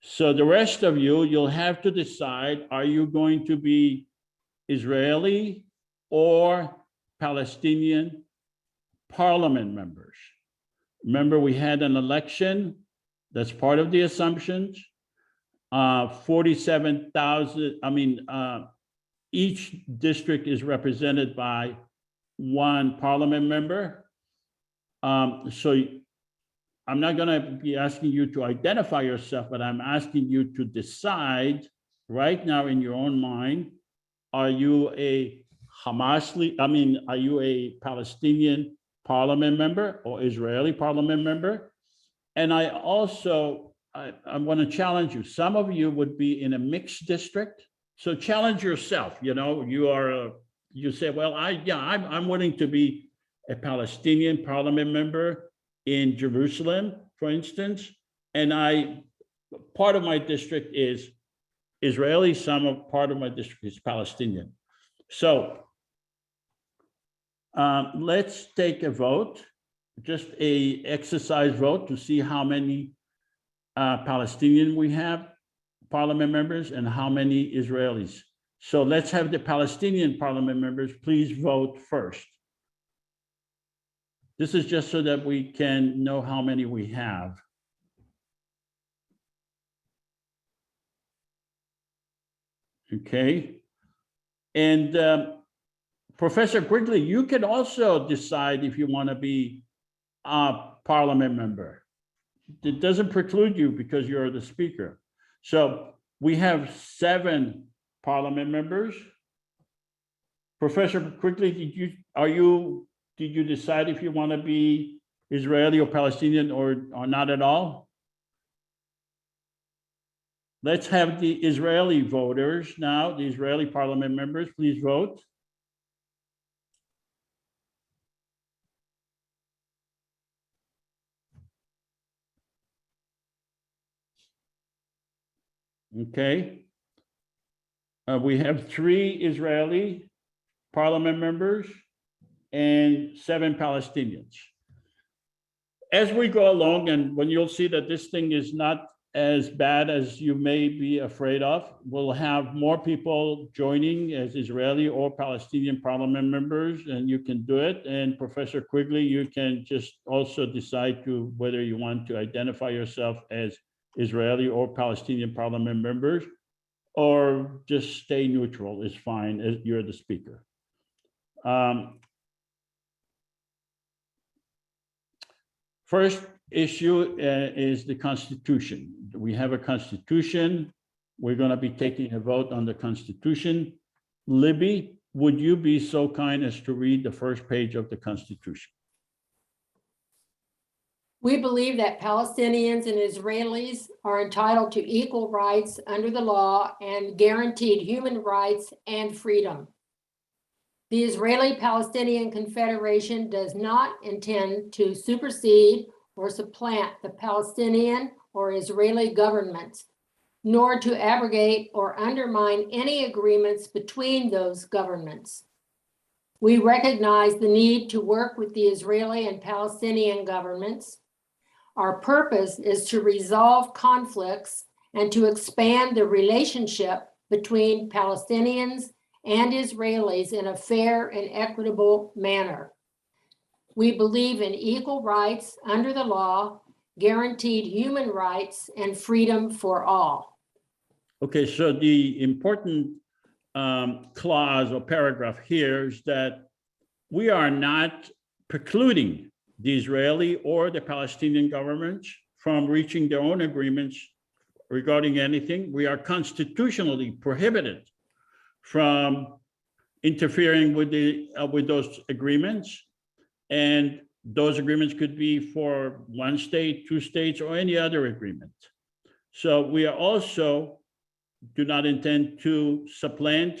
So the rest of you, you'll have to decide, are you going to be Israeli or Palestinian parliament members? Remember, we had an election. That's part of the assumptions. 47,000, each district is represented by one parliament member. So I'm not going to be asking you to identify yourself, but I'm asking you to decide right now in your own mind, are you a are you a Palestinian parliament member or Israeli parliament member? And I also, I want to challenge you. Some of you would be in a mixed district. So challenge yourself, you know, you say, well, I'm willing to be a Palestinian parliament member in Jerusalem, for instance, and part of my district is Israeli, part of my district is Palestinian. So let's take a vote, just a exercise vote to see how many Palestinian we have, parliament members, and how many Israelis. So let's have the Palestinian parliament members please vote first. This is just so that we can know how many we have. Okay. And Professor Quigley, you can also decide if you want to be a parliament member. It doesn't preclude you because you're the speaker. So we have 7 parliament members. Professor Quigley, did you decide if you want to be Israeli or Palestinian or not at all? Let's have the Israeli voters now, the Israeli parliament members, please vote. Okay. We have 3 Israeli parliament members and 7 Palestinians. As we go along, and when you'll see that this thing is not as bad as you may be afraid of, we'll have more people joining as Israeli or Palestinian parliament members, and you can do it. And Professor Quigley, you can just also decide whether you want to identify yourself as Israeli or Palestinian parliament members, or just stay neutral is fine, as you're the speaker. First issue is the Constitution. We have a Constitution. We're going to be taking a vote on the Constitution. Libby, would you be so kind as to read the first page of the Constitution? We believe that Palestinians and Israelis are entitled to equal rights under the law and guaranteed human rights and freedom. The Israeli-Palestinian Confederation does not intend to supersede or supplant the Palestinian or Israeli governments, nor to abrogate or undermine any agreements between those governments. We recognize the need to work with the Israeli and Palestinian governments. Our purpose is to resolve conflicts and to expand the relationship between Palestinians and Israelis in a fair and equitable manner. We believe in equal rights under the law, guaranteed human rights, and freedom for all. Okay, so the important clause or paragraph here is that we are not precluding the Israeli or the Palestinian governments from reaching their own agreements regarding anything. We are constitutionally prohibited from interfering with those agreements. And those agreements could be for one state, two states, or any other agreement. So we are also do not intend to supplant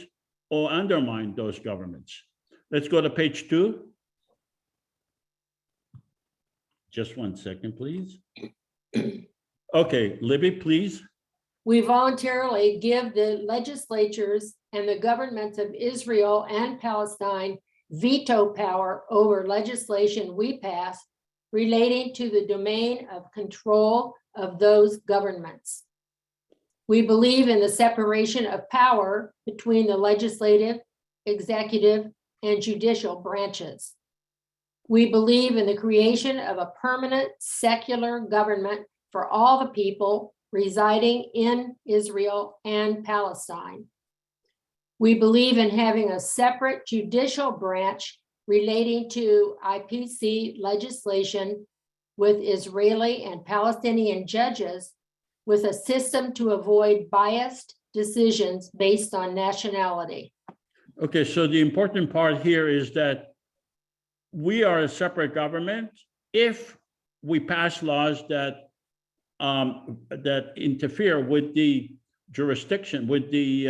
or undermine those governments. Let's go to page 2. Just 1 second, please. Okay, Libby, please. We voluntarily give the legislatures and the governments of Israel and Palestine veto power over legislation we pass relating to the domain of control of those governments. We believe in the separation of power between the legislative, executive, and judicial branches. We believe in the creation of a permanent secular government for all the people residing in Israel and Palestine. We believe in having a separate judicial branch relating to IPC legislation with Israeli and Palestinian judges, with a system to avoid biased decisions based on nationality. Okay, so the important part here is that we are a separate government if we pass laws that that interfere with the jurisdiction, with the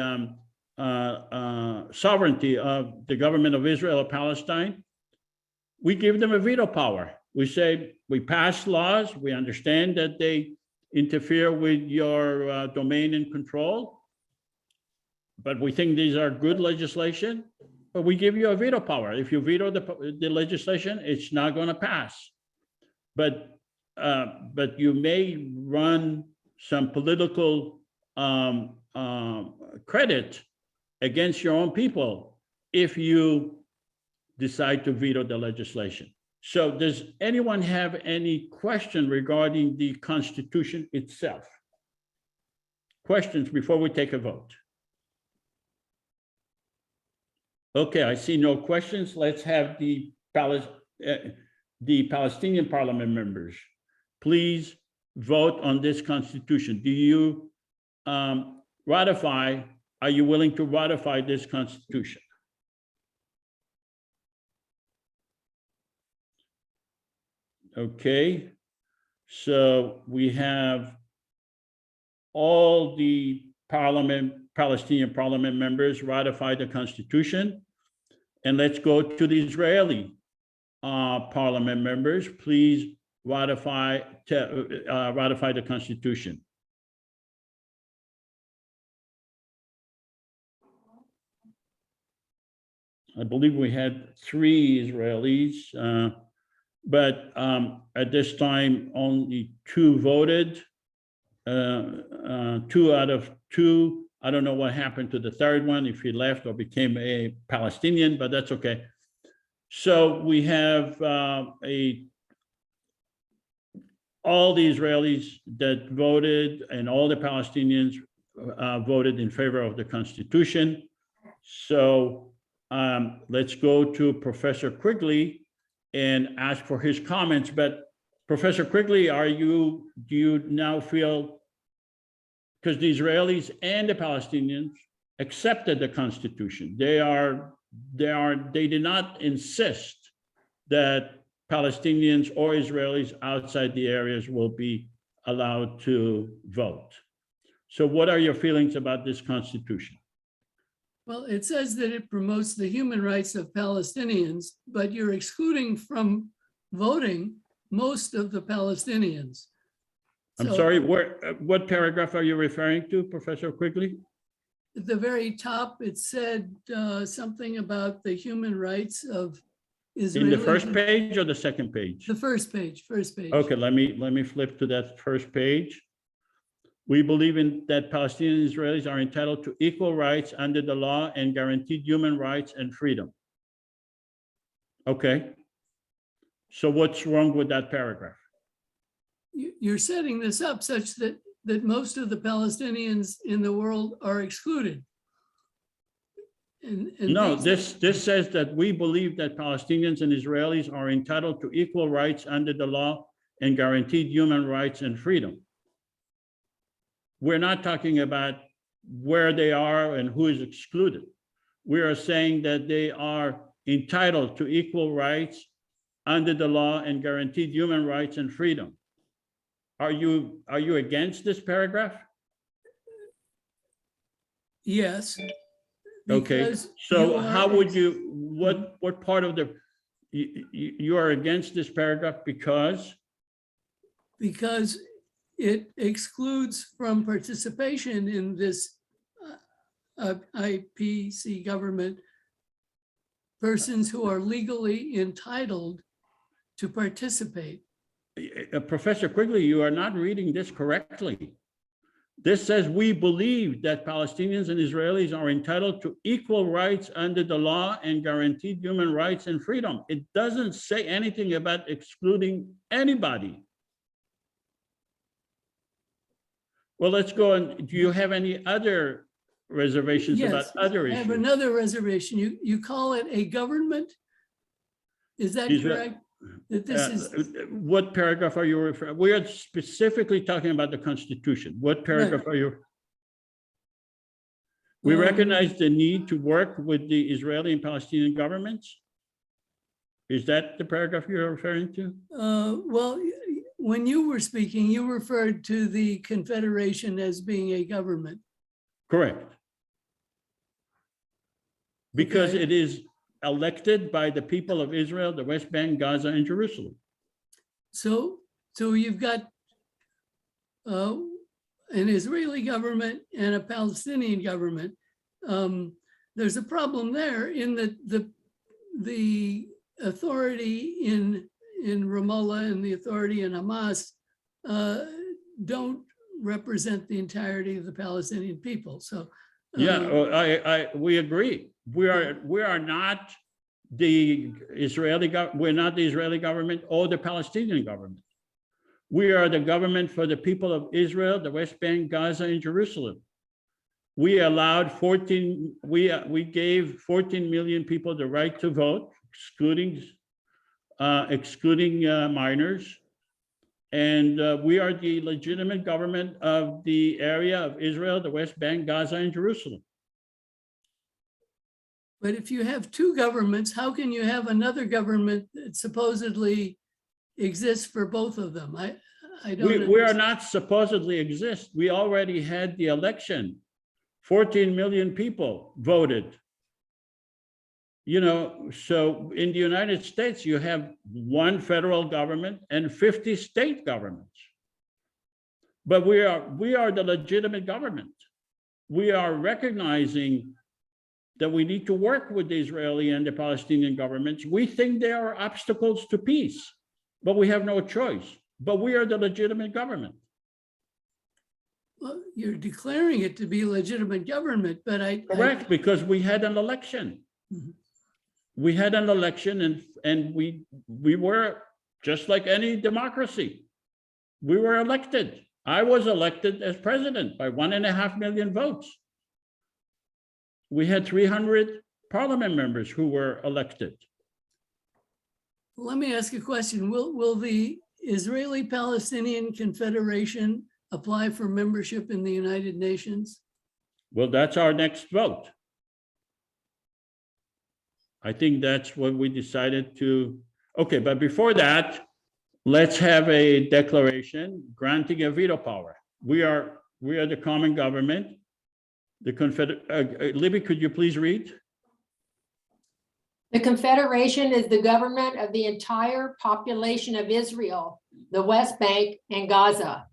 sovereignty of the government of Israel or Palestine. We give them a veto power. We say, we pass laws, we understand that they interfere with your domain and control, but we think these are good legislation, but we give you a veto power. If you veto the legislation, it's not going to pass. But you may run some political credit against your own people if you decide to veto the legislation. So does anyone have any question regarding the Constitution itself? Questions before we take a vote? Okay, I see no questions. Let's have the Palestinian parliament members please vote on this Constitution. Do you ratify, are you willing to ratify this Constitution? Okay, so we have all the Palestinian parliament members ratify the Constitution. And let's go to the Israeli parliament members. Please ratify the Constitution. I believe we had 3 Israelis, but at this time, only 2 voted. 2 out of 2. I don't know what happened to the third one, if he left or became a Palestinian, but that's okay. So we have all the Israelis that voted and all the Palestinians voted in favor of the Constitution. So let's go to Professor Quigley and ask for his comments. But Professor Quigley, do you now feel, because the Israelis and the Palestinians accepted the Constitution, they did not insist that Palestinians or Israelis outside the areas will be allowed to vote. So what are your feelings about this Constitution? Well, it says that it promotes the human rights of Palestinians, but you're excluding from voting most of the Palestinians. I'm So, sorry, what paragraph are you referring to, Professor Quigley? at the very top, it said something about the human rights of Israel. In the first page or the second page? The first page. Okay, let me flip to that first page. We believe in that Palestinian Israelis are entitled to equal rights under the law and guaranteed human rights and freedom. Okay. So what's wrong with that paragraph? You're setting this up such that most of the Palestinians in the world are excluded. And No, these- this says that we believe that Palestinians and Israelis are entitled to equal rights under the law and guaranteed human rights and freedom. We're not talking about where they are and who is excluded. We are saying that they are entitled to equal rights under the law and guaranteed human rights and freedom. Are you against this paragraph? Yes. Okay, because so you how are- would you, what part of the, you are against this paragraph because? Because it excludes from participation in this IPC government persons who are legally entitled to participate. Professor Quigley, you are not reading this correctly. This says we believe that Palestinians and Israelis are entitled to equal rights under the law and guaranteed human rights and freedom. It doesn't say anything about excluding anybody. Well, let's go on. Do you have any other reservations about Yes, other I have issues? another reservation. You call it a government? Is that Is that- correct? That this is, What paragraph are you referring? We are specifically talking about the Constitution. What paragraph are you? We recognize the need to work with the Israeli and Palestinian governments. Is that the paragraph you're referring to? well, when you were speaking, you referred to the Confederation as being a government. Correct. Because Okay. it is elected by the people of Israel, the West Bank, Gaza, and Jerusalem. So you've got an Israeli government and a Palestinian government. There's a problem there in that the authority in Ramallah and the authority in Hamas don't represent the entirety of the Palestinian people. So Yeah, we agree. We are not the Israeli we're not the Israeli government or the Palestinian government. We are the government for the people of Israel, the West Bank, Gaza, and Jerusalem. We allowed we gave 14 million people the right to vote, excluding minors. And we are the legitimate government of the area of Israel, the West Bank, Gaza, and Jerusalem. but if you have two governments, how can you have another government that supposedly exists for both of them? I don't. We are not supposedly exist. We already had the election. 14 million people voted. You know, so in the United States, you have one federal government and 50 state governments. But we are the legitimate government. We are recognizing that we need to work with the Israeli and the Palestinian governments. We think there are obstacles to peace, but we have no choice. But we are the legitimate government. Well, you're declaring it to be legitimate government, but Correct, because we had an election. Mhm. We had an election and we were just like any democracy. We were elected. I was elected as president by 1.5 million votes. We had 300 parliament members who were elected. Let me ask a question. Will the Israeli-Palestinian Confederation apply for membership in the United Nations? Well, that's our next vote. I think that's what we decided to. Okay, but before that, let's have a declaration granting a veto power. We are the common government. The Libby, could you please read? The Confederation is the government of the entire population of Israel, the West Bank, and Gaza.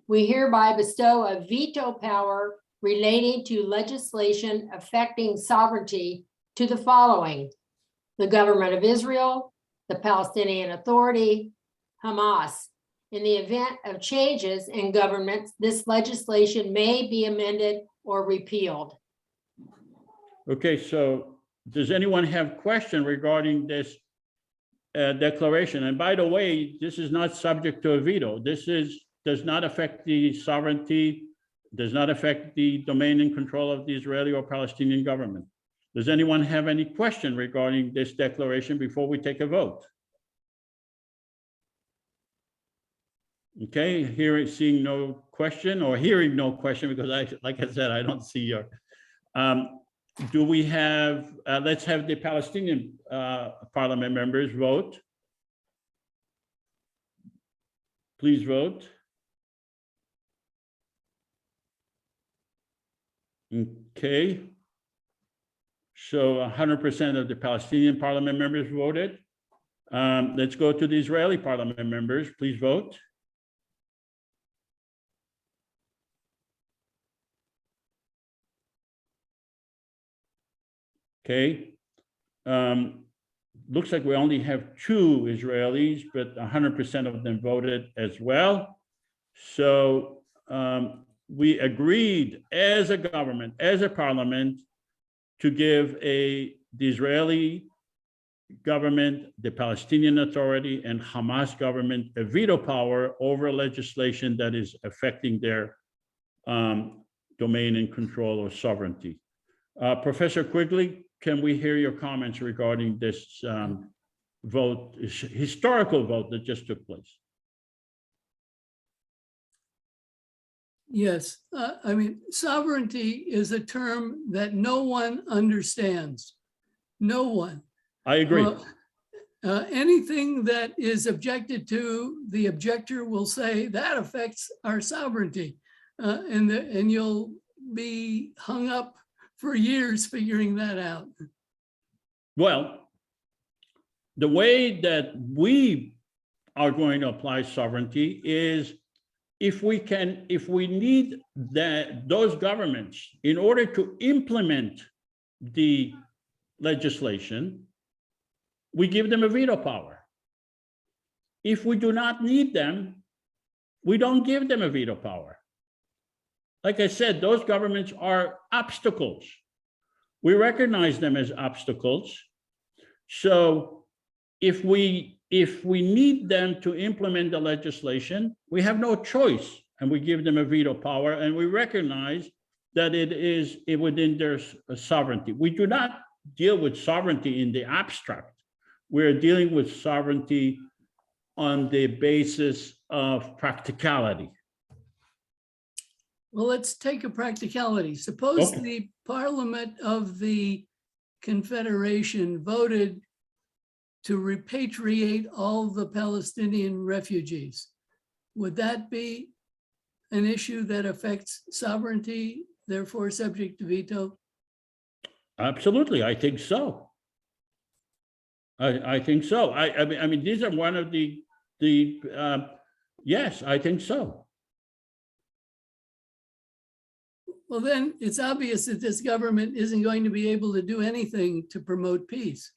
We hereby bestow a veto power relating to legislation affecting sovereignty to the following: the government of Israel, the Palestinian Authority, Hamas. In the event of changes in governments, this legislation may be amended or repealed. Okay, so does anyone have question regarding this declaration? And by the way, this is not subject to a veto. Does not affect the sovereignty, does not affect the domain and control of the Israeli or Palestinian government. Does anyone have any question regarding this declaration before we take a vote? Okay, seeing no question or hearing no question, because like I said, I don't see your. Do we have, let's have the Palestinian parliament members vote. Please vote. Okay. So 100% of the Palestinian parliament members voted. Let's go to the Israeli parliament members. Please vote. Okay. Looks like we only have 2 Israelis, but 100% of them voted as well. So we agreed as a government, as a parliament, to give the Israeli government, the Palestinian Authority, and Hamas government a veto power over legislation that is affecting their domain and control or sovereignty. Professor Quigley, can we hear your comments regarding this vote, historical vote that just took place? Yes, I mean, sovereignty is a term that no one understands. No one. I agree. Well, anything that is objected to, the objector will say that affects our sovereignty, and you'll be hung up for years figuring that out. Well, the way that we are going to apply sovereignty is if we need those governments in order to implement the legislation, we give them a veto power. If we do not need them, we don't give them a veto power. Like I said, those governments are obstacles. We recognize them as obstacles. So if we need them to implement the legislation, we have no choice, and we give them a veto power, and we recognize that it is within their sovereignty. We do not deal with sovereignty in the abstract. We're dealing with sovereignty on the basis of practicality. Well, let's take a practicality. Suppose Okay. the Parliament of the Confederation voted to repatriate all the Palestinian refugees. Would that be an issue that affects sovereignty, therefore subject to veto? Absolutely, I think so. I think so. I mean, these are one of the yes, I think so. Well, then it's obvious that this government isn't going to be able to do anything to promote peace.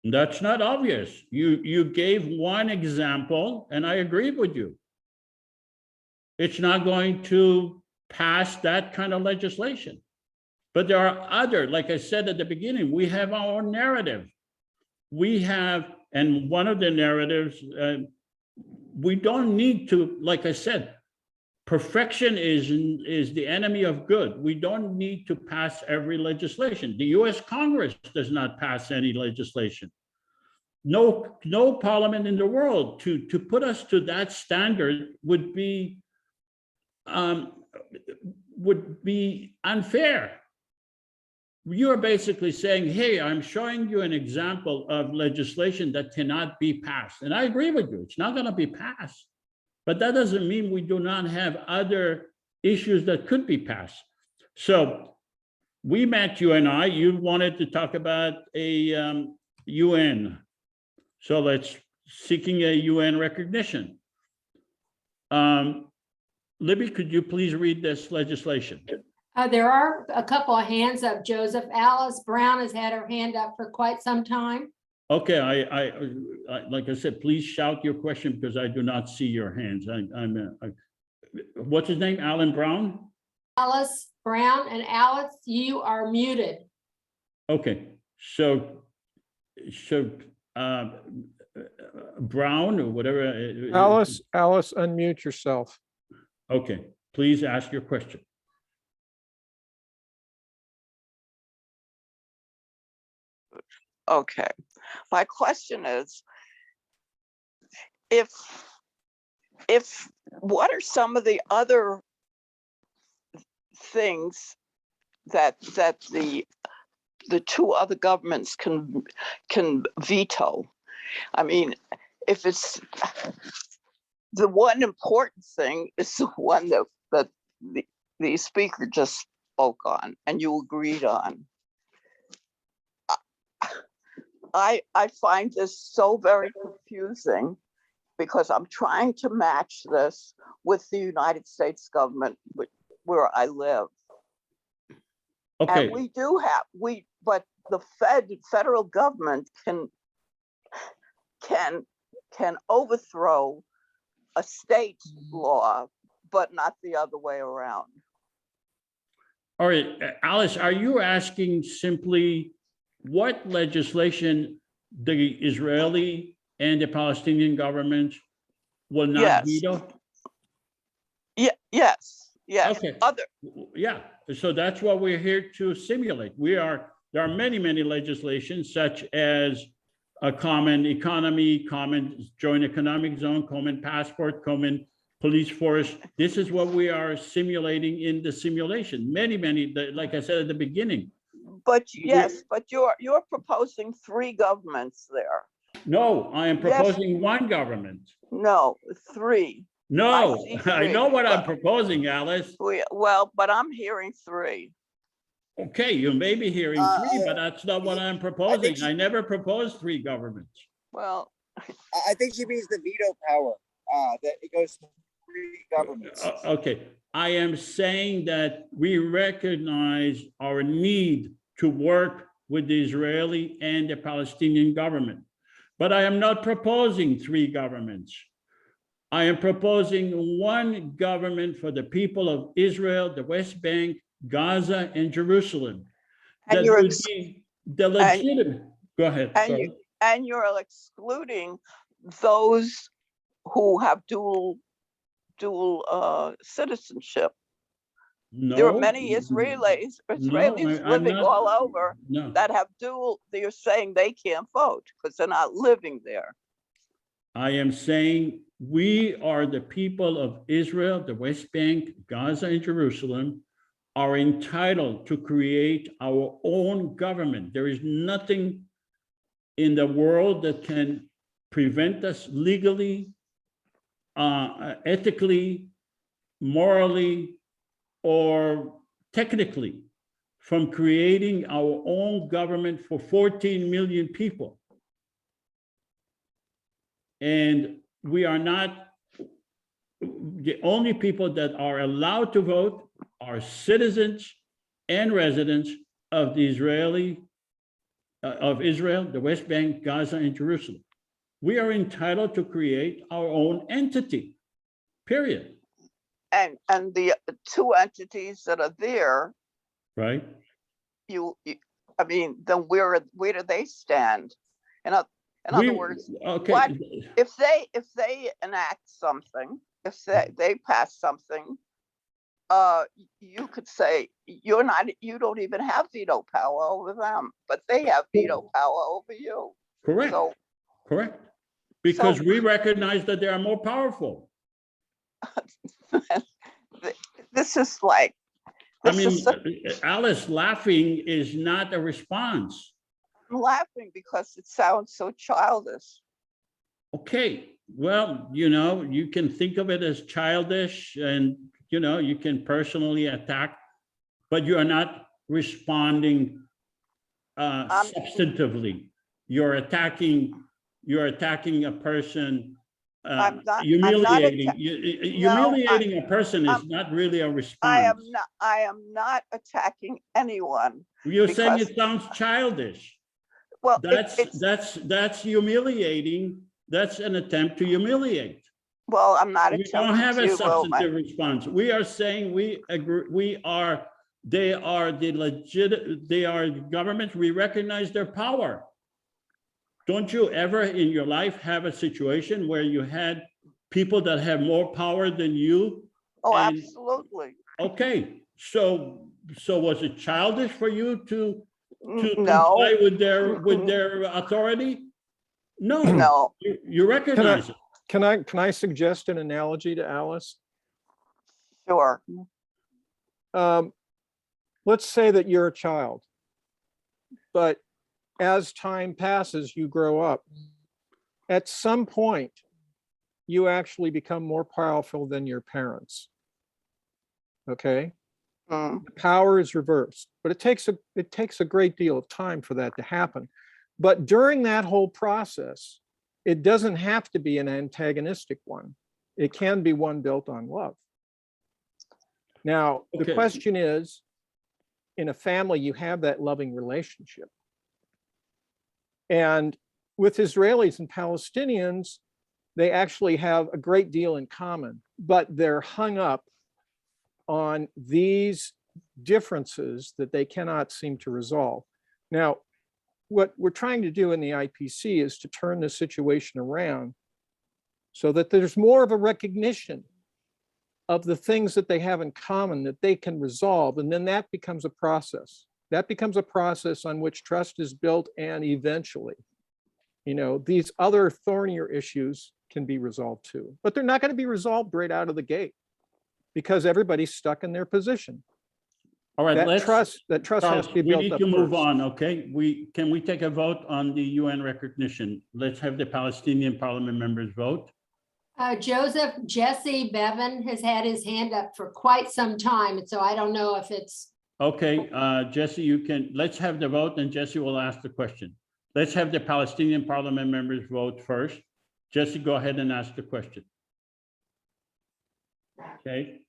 That's not obvious. You gave one example, and I agree with you. It's not going to pass that kind of legislation. But there are other, like I said at the beginning, we have our own narrative. We have, and one of the narratives, we don't need to, like I said, perfection is the enemy of good. We don't need to pass every legislation. The US Congress does not pass any legislation. No parliament in the world to put us to that standard would be unfair. You're basically saying, hey, I'm showing you an example of legislation that cannot be passed. And I agree with you, it's not going to be passed. But that doesn't mean we do not have other issues that could be passed. So we met, you and I, you wanted to talk about a UN. So let's seeking a UN recognition. Libby, could you please read this legislation? There are a couple of hands up, Joseph. Alice Brown has had her hand up for quite some time. Okay, I like I said, please shout your question because I do not see your hands. What's his name? Alan Brown? Alice Brown, and Alice, you are muted. Okay, so Brown or whatever. Alice, unmute yourself. Okay, please ask your question. Okay, my question is, if what are some of the other things that the two other governments can veto? I mean, if it's the one important thing is the one that the speaker just spoke on and you agreed on. I find this so very confusing because I'm trying to match this with the United States government where I live. Okay, And we do have, but the federal government can overthrow a state law, but not the other way around. all right, Alice, are you asking simply what legislation the Israeli and the Palestinian governments will not Yes. veto? Yes. Okay. Other, Yeah, so that's what we're here to simulate. There are many, many legislations such as a common economy, common joint economic zone, common passport, common police force. This is what we are simulating in the simulation. Many, like I said at the beginning. but yes, but you're proposing three governments there. No, I am proposing one government. No, three. No, see I three, know what I'm but- proposing, Alice. Well, but I'm hearing three. Okay, you may be hearing three, but that's not what I'm proposing. I never proposed three governments. Well, I think she means the veto power, that it goes to three governments. Okay, I am saying that we recognize our need to work with the Israeli and the Palestinian government. But I am not proposing three governments. I am proposing one government for the people of Israel, the West Bank, Gaza, and Jerusalem. And That you're would be the legitimate, go ahead. and sorry. you're excluding those who have dual citizenship. There are No, many Israelis I'm living not- all over No. that have dual. They're saying they can't vote because they're not living there. I am saying we are the people of Israel, the West Bank, Gaza, and Jerusalem are entitled to create our own government. There is nothing in the world that can prevent us legally, ethically, morally, or technically from creating our own government for 14 million people. And we are not, the only people that are allowed to vote are citizens and residents of the of Israel, the West Bank, Gaza, and Jerusalem. We are entitled to create our own entity, period. And the two entities that are there, Right? I mean, then where do they stand? In other words, okay. what if they enact something, if they pass something, you could say you don't even have veto power over them, but they have veto power over you. Correct. So Correct. Because So- we recognize that they are more powerful. this is like, I this mean, is so- Alice laughing is not a response. I'm laughing because it sounds so childish. Okay, well, you can think of it as childish and, you can personally attack, but you are not responding substantively. You're attacking a person, I'm not humiliating. atta- Humiliating a person is not really a response. I am not attacking anyone. You're saying because- it sounds childish. Well, That's humiliating. That's an attempt to humiliate. well, I'm not We don't have a attempting to. substantive response. We are saying we agree, they are governments, we recognize their power. Don't you ever in your life have a situation where you had people that have more power than you? Oh, and- absolutely. Okay, so was it childish for you to No, comply with their authority? No. no. You recognize it. Can I suggest an analogy to Alice? Sure. Let's say that you're a child, but as time passes, you grow up. At some point, you actually become more powerful than your parents. Okay? Mm. The power is reversed, but it takes a great deal of time for that to happen. But during that whole process, it doesn't have to be an antagonistic one. It can be one built on love. Now, the Okay. question is, in a family, you have that loving relationship. And with Israelis and Palestinians, they actually have a great deal in common, but they're hung up on these differences that they cannot seem to resolve. Now, what we're trying to do in the IPC is to turn the situation around so that there's more of a recognition of the things that they have in common that they can resolve. And then that becomes a process. That becomes a process on which trust is built, and eventually, these other thornier issues can be resolved too. But they're not going to be resolved right out of the gate because everybody's stuck in their position. All right, That trust has Charles, to be we built need up to move first. on, okay? Can we take a vote on the UN recognition? Let's have the Palestinian parliament members vote. Jesse Bevan has had his hand up for quite some time, and so I don't know if it's, Okay, Jesse, let's have the vote and Jesse will ask the question. Let's have the Palestinian parliament members vote first. Jesse, go ahead and ask the question. Okay,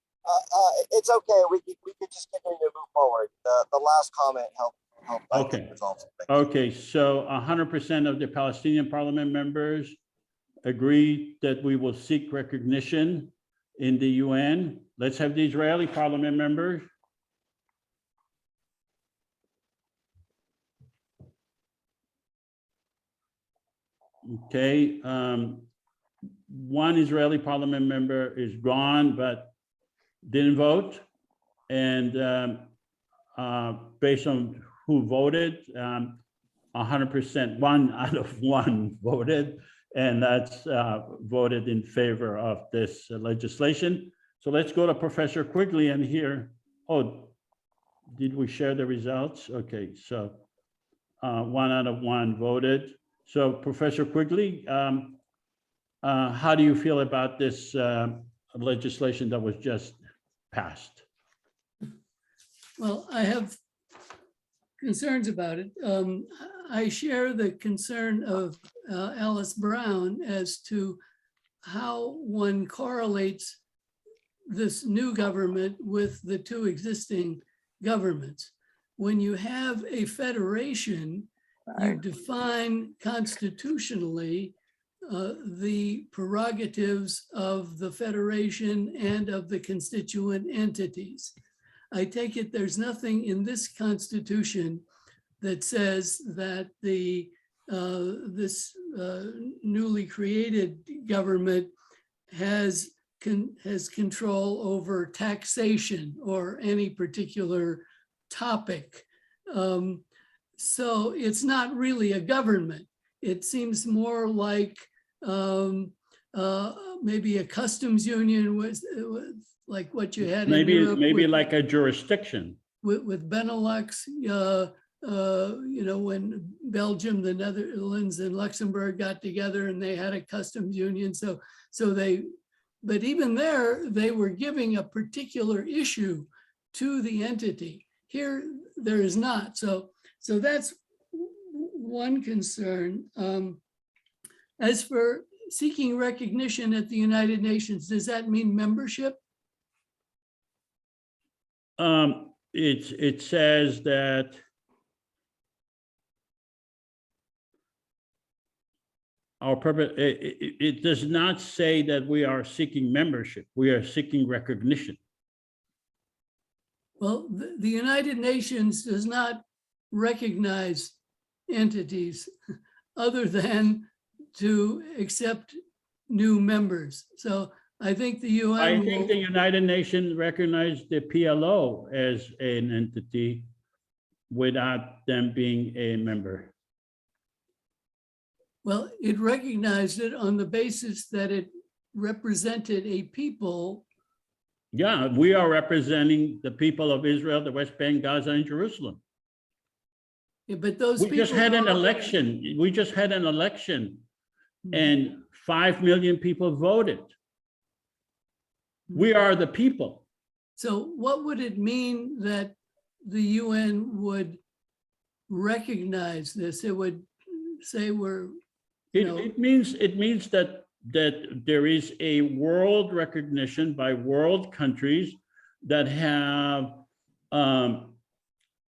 It's okay. We could just continue to move forward. The last comment helped. I think, Okay. resolve something. okay, so 100% of the Palestinian parliament members agree that we will seek recognition in the UN. Let's have the Israeli parliament members. Okay, one Israeli parliament member is gone, but didn't vote. And based on who voted, 100%, 1 out of 1 voted, and that's voted in favor of this legislation. So let's go to Professor Quigley and hear, did we share the results? Okay, so 1 out of 1 voted. So Professor Quigley, how do you feel about this legislation that was just passed? Well, I have concerns about it. I share the concern of Alice Brown as to how one correlates this new government with the 2 existing governments. When you have a federation, you define constitutionally the prerogatives of the federation and of the constituent entities. I take it there's nothing in this constitution that says that this newly created government has control over taxation or any particular topic. So it's not really a government. It seems more like maybe a customs union was like what you had in Europe. Maybe like a jurisdiction. With Benelux, when Belgium, the Netherlands, and Luxembourg got together and they had a customs union. But even there, they were giving a particular issue to the entity. Here, there is not. So that's one concern. As for seeking recognition at the United Nations, does that mean membership? It says that our purpose, it does not say that we are seeking membership. We are seeking recognition. Well, the United Nations does not recognize entities other than to accept new members. So I think the UN I think the United Nations recognized the PLO as an entity without them being a member. Well, it recognized it on the basis that it represented a people. Yeah, we are representing the people of Israel, the West Bank, Gaza, and Jerusalem. But those We just people had an are- election. We just had an election Mhm. and 5 million people voted. We are the people. So what would it mean that the UN would recognize this? It would say we're, you know, It means that there is a world recognition by world countries that have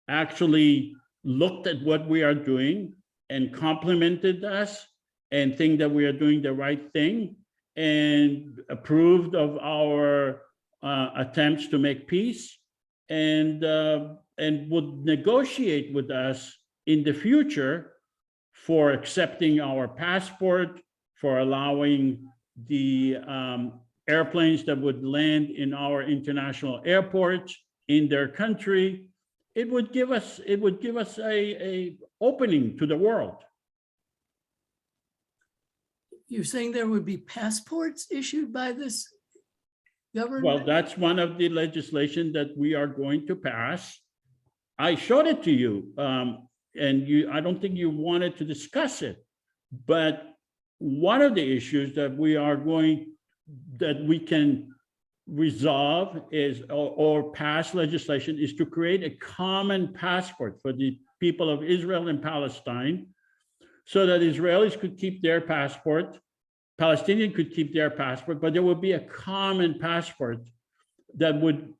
actually looked at what we are doing and complimented us and think that we are doing the right thing and approved of our attempts to make peace and would negotiate with us in the future for accepting our passport, for allowing the airplanes that would land in our international airports in their country. It would give us a opening to the world. you're saying there would be passports issued by this government? Well, that's one of the legislation that we are going to pass. I showed it to you, and I don't think you wanted to discuss it. But one of the issues that we can resolve is, or pass legislation, is to create a common passport for the people of Israel and Palestine, so that Israelis could keep their passport, Palestinians could keep their passport, but there would be a common passport that would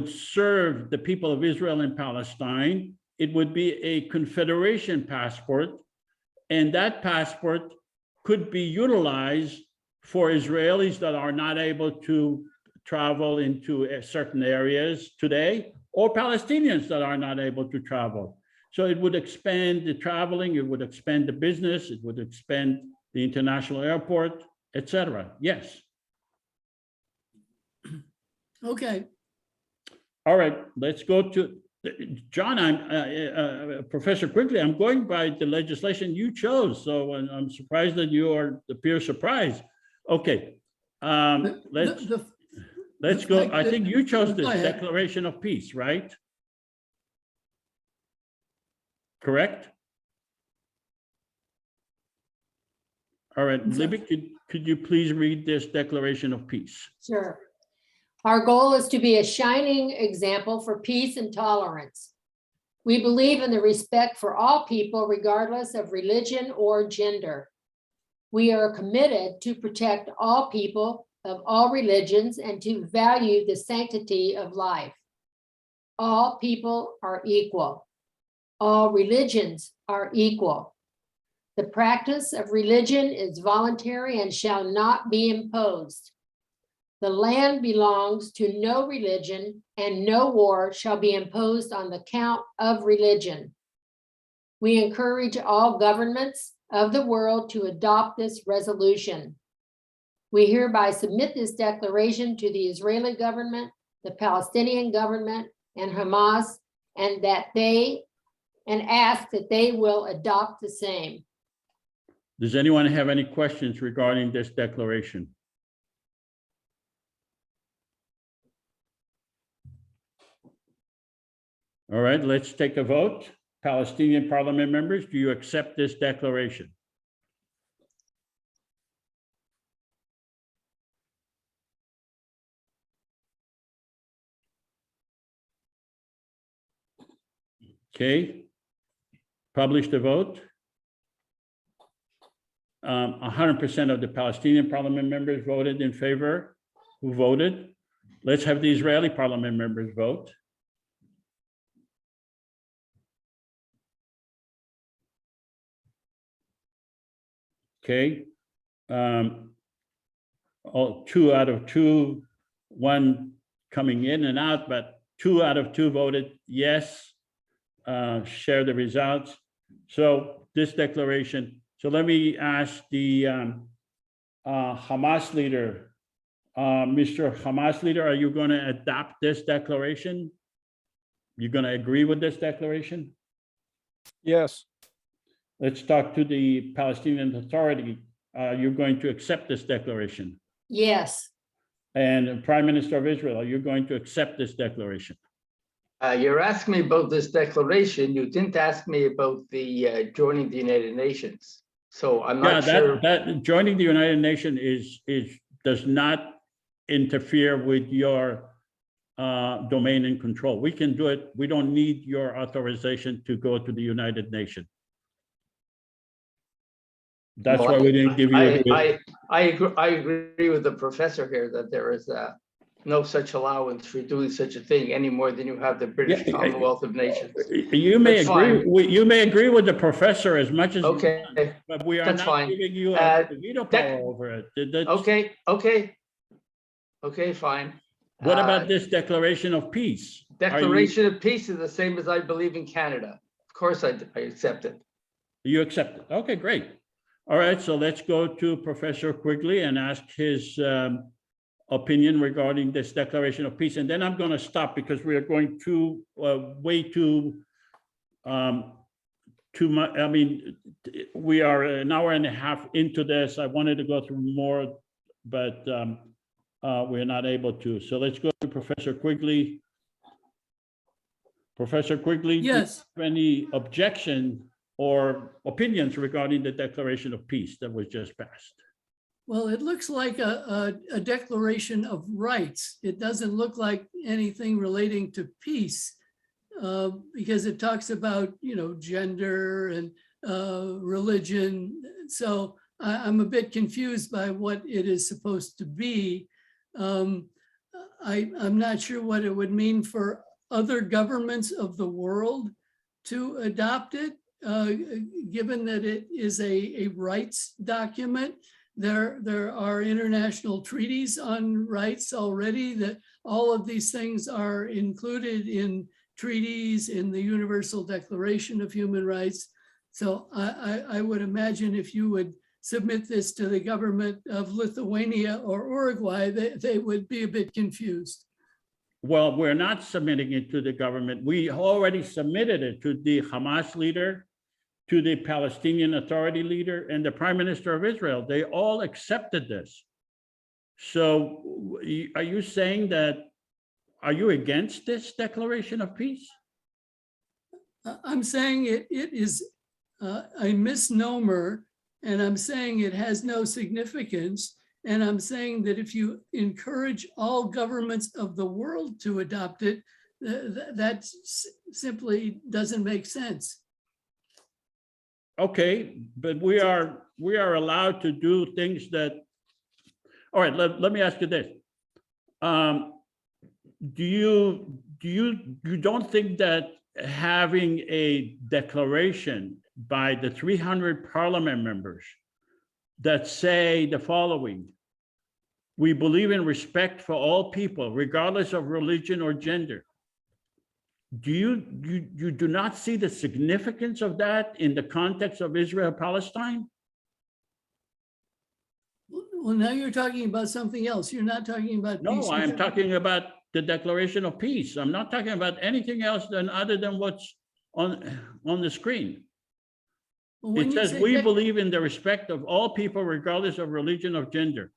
serve the people of Israel and Palestine. It would be a Confederation passport, and that passport could be utilized for Israelis that are not able to travel into certain areas today, or Palestinians that are not able to travel. So it would expand the traveling, it would expand the business, it would expand the international airport, etc. Yes. Okay, All right, let's go to John. Professor Quigley, I'm going by the legislation you chose, so I'm surprised that you appear surprised. Okay, let's go. I think you chose this Declaration of Peace, right? Correct? All right, Libby, could you please read this Declaration of Peace? Sure. Our goal is to be a shining example for peace and tolerance. We believe in the respect for all people, regardless of religion or gender. We are committed to protect all people of all religions and to value the sanctity of life. All people are equal. All religions are equal. The practice of religion is voluntary and shall not be imposed. The land belongs to no religion, and no war shall be imposed on the count of religion. We encourage all governments of the world to adopt this resolution. We hereby submit this declaration to the Israeli government, the Palestinian government, and Hamas, and ask that they will adopt the same. Does anyone have any questions regarding this declaration? All right, let's take a vote. Palestinian parliament members, do you accept this declaration? Okay, publish the vote. 100% of the Palestinian parliament members voted in favor. Who voted? Let's have the Israeli parliament members vote. Okay. 2 out of 2, 1 coming in and out, but 2 out of 2 voted yes. Share the results. So this declaration. So let me ask the Hamas leader, Mr. Hamas leader, are you going to adopt this declaration? You're going to agree with this declaration? Yes. Let's talk to the Palestinian Authority. You're going to accept this declaration. Yes, And the Prime Minister of Israel, are you going to accept this declaration? You're asking me about this declaration. You didn't ask me about the joining the United Nations. So I'm Yeah, not sure. that joining the United Nations does not interfere with your domain and control. We can do it. We don't need your authorization to go to the United Nations. That's Well, why we didn't give you. I agree with the professor here that there is no such allowance for doing such a thing any more than you have the British Yeah, Commonwealth of Nations. You may That's agree. fine. You may agree with the professor as much as you Okay, want, but we are that's not fine. giving you Uh, a veto dec- power over it. That's- Okay, fine. What about this declaration of peace? Are you- Declaration of peace is the same as I believe in Canada. Of course, I accept it. You accept it? Okay, great. All right, so let's go to Professor Quigley and ask his opinion regarding this declaration of peace. And then I'm going to stop because we are going to way too much. I mean, we are an hour and a half into this. I wanted to go through more, but we're not able to. So let's go to Professor Quigley. Professor Quigley, do you Yes, have any objection or opinions regarding the declaration of peace that was just passed? well, it looks like a declaration of rights. It doesn't look like anything relating to peace because it talks about, gender and religion. So I'm a bit confused by what it is supposed to be. I'm not sure what it would mean for other governments of the world to adopt it, given that it is a rights document. There are international treaties on rights already, that all of these things are included in treaties, in the Universal Declaration of Human Rights. So I would imagine if you would submit this to the government of Lithuania or Uruguay, they would be a bit confused. Well, we're not submitting it to the government. We already submitted it to the Hamas leader, to the Palestinian Authority leader, and the Prime Minister of Israel. They all accepted this. So are you saying that, are you against this declaration of peace? I'm saying it is a misnomer, and I'm saying it has no significance. And I'm saying that if you encourage all governments of the world to adopt it, that simply doesn't make sense. Okay, but we are allowed to do things that, all right, let me ask you this. You don't think that having a declaration by the 300 parliament members that say the following: we believe in respect for all people, regardless of religion or gender. You do not see the significance of that in the context of Israel-Palestine? Well, now you're talking about something else. You're not talking about peace. No, I'm talking about the declaration of peace. I'm not talking about anything else other than what's on the screen. Well, when It you says, say we believe in the respect of all people, regardless of religion or gender.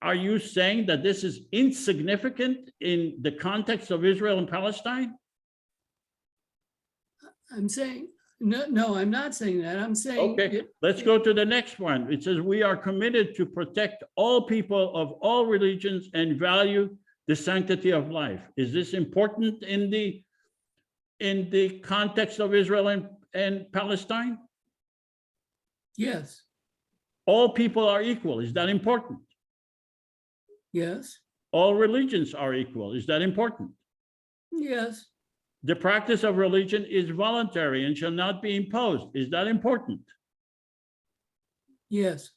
Are you saying that this is insignificant in the context of Israel and Palestine? I'm saying, no, I'm not saying that. I'm saying. Okay, let's go to the next one. It says, we are committed to protect all people of all religions and value the sanctity of life. Is this important in the context of Israel and Palestine? Yes, All people are equal. Is that important? yes, All religions are equal. Is that important? yes, The practice of religion is voluntary and shall not be imposed. Is that important? yes.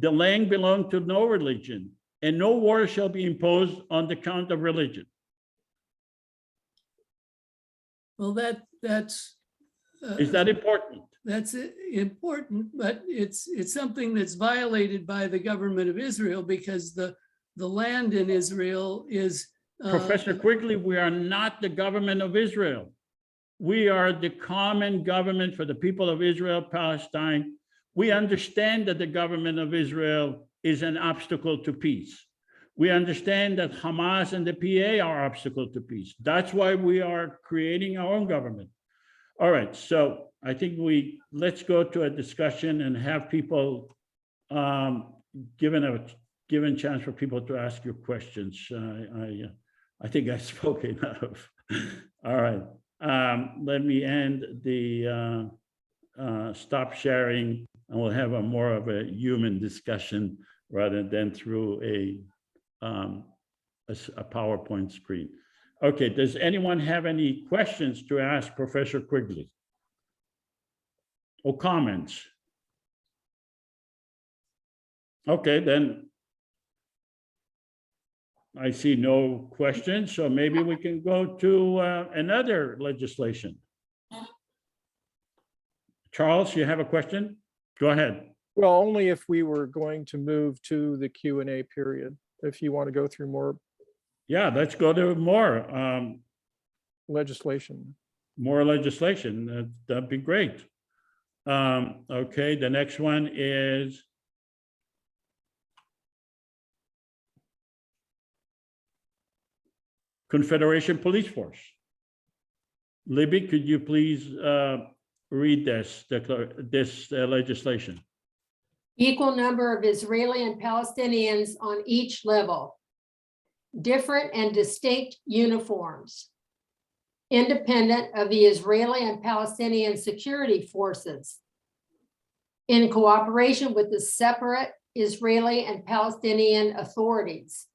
The land belongs to no religion, and no war shall be imposed on the count of religion. Well, that's. Is that important? That's important, but it's something that's violated by the government of Israel because the land in Israel is. Professor Quigley, we are not the government of Israel. We are the common government for the people of Israel, Palestine. We understand that the government of Israel is an obstacle to peace. We understand that Hamas and the PA are obstacle to peace. That's why we are creating our own government. All right, so I think let's go to a discussion and have people given chance for people to ask you questions. I think I spoke enough. All right, let me end the stop sharing, and we'll have a more of a human discussion rather than through a PowerPoint screen. Okay, does anyone have any questions to ask Professor Quigley? Or comments? Okay, then I see no questions, so maybe we can go to another legislation. Charles, you have a question? Go ahead. Well, only if we were going to move to the Q&A period. If you want to go through more Yeah, let's go to more legislation. more legislation. That'd be great. Okay, the next one is Confederation Police Force. Libby, could you please read this legislation? Equal number of Israeli and Palestinians on each level. Different and distinct uniforms. Independent of the Israeli and Palestinian security forces. In cooperation with the separate Israeli and Palestinian authorities.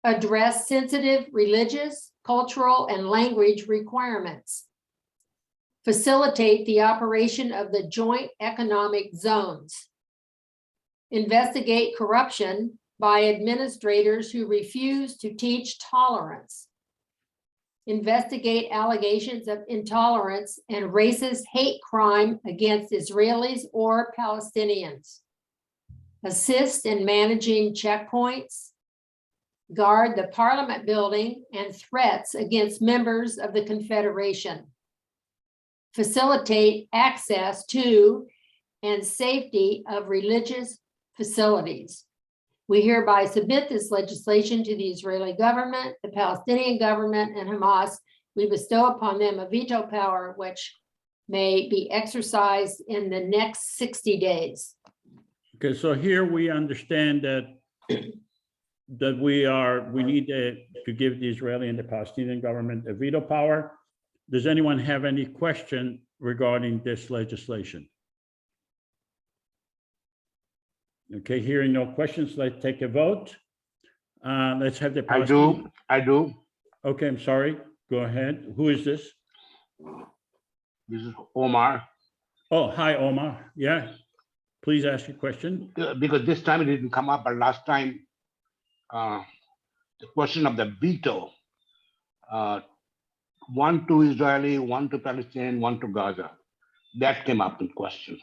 Address sensitive religious, cultural, and language requirements. Facilitate the operation of the joint economic zones. Investigate corruption by administrators who refuse to teach tolerance. Investigate allegations of intolerance and racist hate crime against Israelis or Palestinians. Assist in managing checkpoints. Guard the Parliament building and threats against members of the Confederation. Facilitate access to and safety of religious facilities. We hereby submit this legislation to the Israeli government, the Palestinian government, and Hamas. We bestow upon them a veto power which may be exercised in the next 60 days. Okay, so here we understand that we need to give the Israeli and the Palestinian government a veto power. Does anyone have any question regarding this legislation? Okay, hearing no questions, let's take a vote. Let's have the Palestinian. I do. Okay, I'm sorry. Go ahead. Who is this? This is Omar. Oh, hi, Omar. Yeah, please ask your question. Because this time it didn't come up, but last time, the question of the veto, one to Israeli, one to Palestinian, one to Gaza, that came up in question.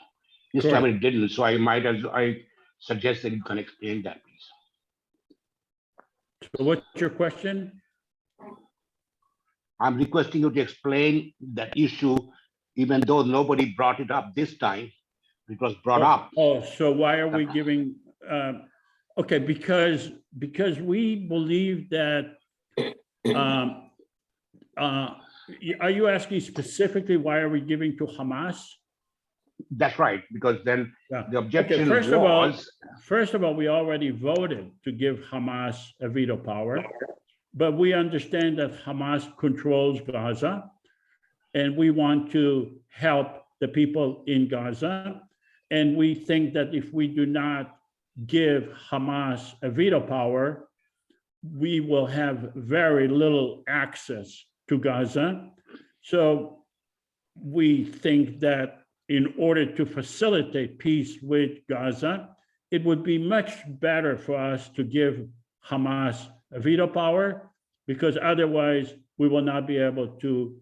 This time it didn't, so I suggest that you can explain that, please. So what's your question? I'm requesting you to explain that issue, even though nobody brought it up this time, it was brought up. Oh, so why are we giving, okay, because we believe that, are you asking specifically why are we giving to Hamas? That's right, because then Yeah. the objection Okay, was. first of all, we already voted to give Hamas a veto power, but we understand that Hamas controls Gaza, and we want to help the people in Gaza. And we think that if we do not give Hamas a veto power, we will have very little access to Gaza. So we think that in order to facilitate peace with Gaza, it would be much better for us to give Hamas a veto power, because otherwise we will not be able to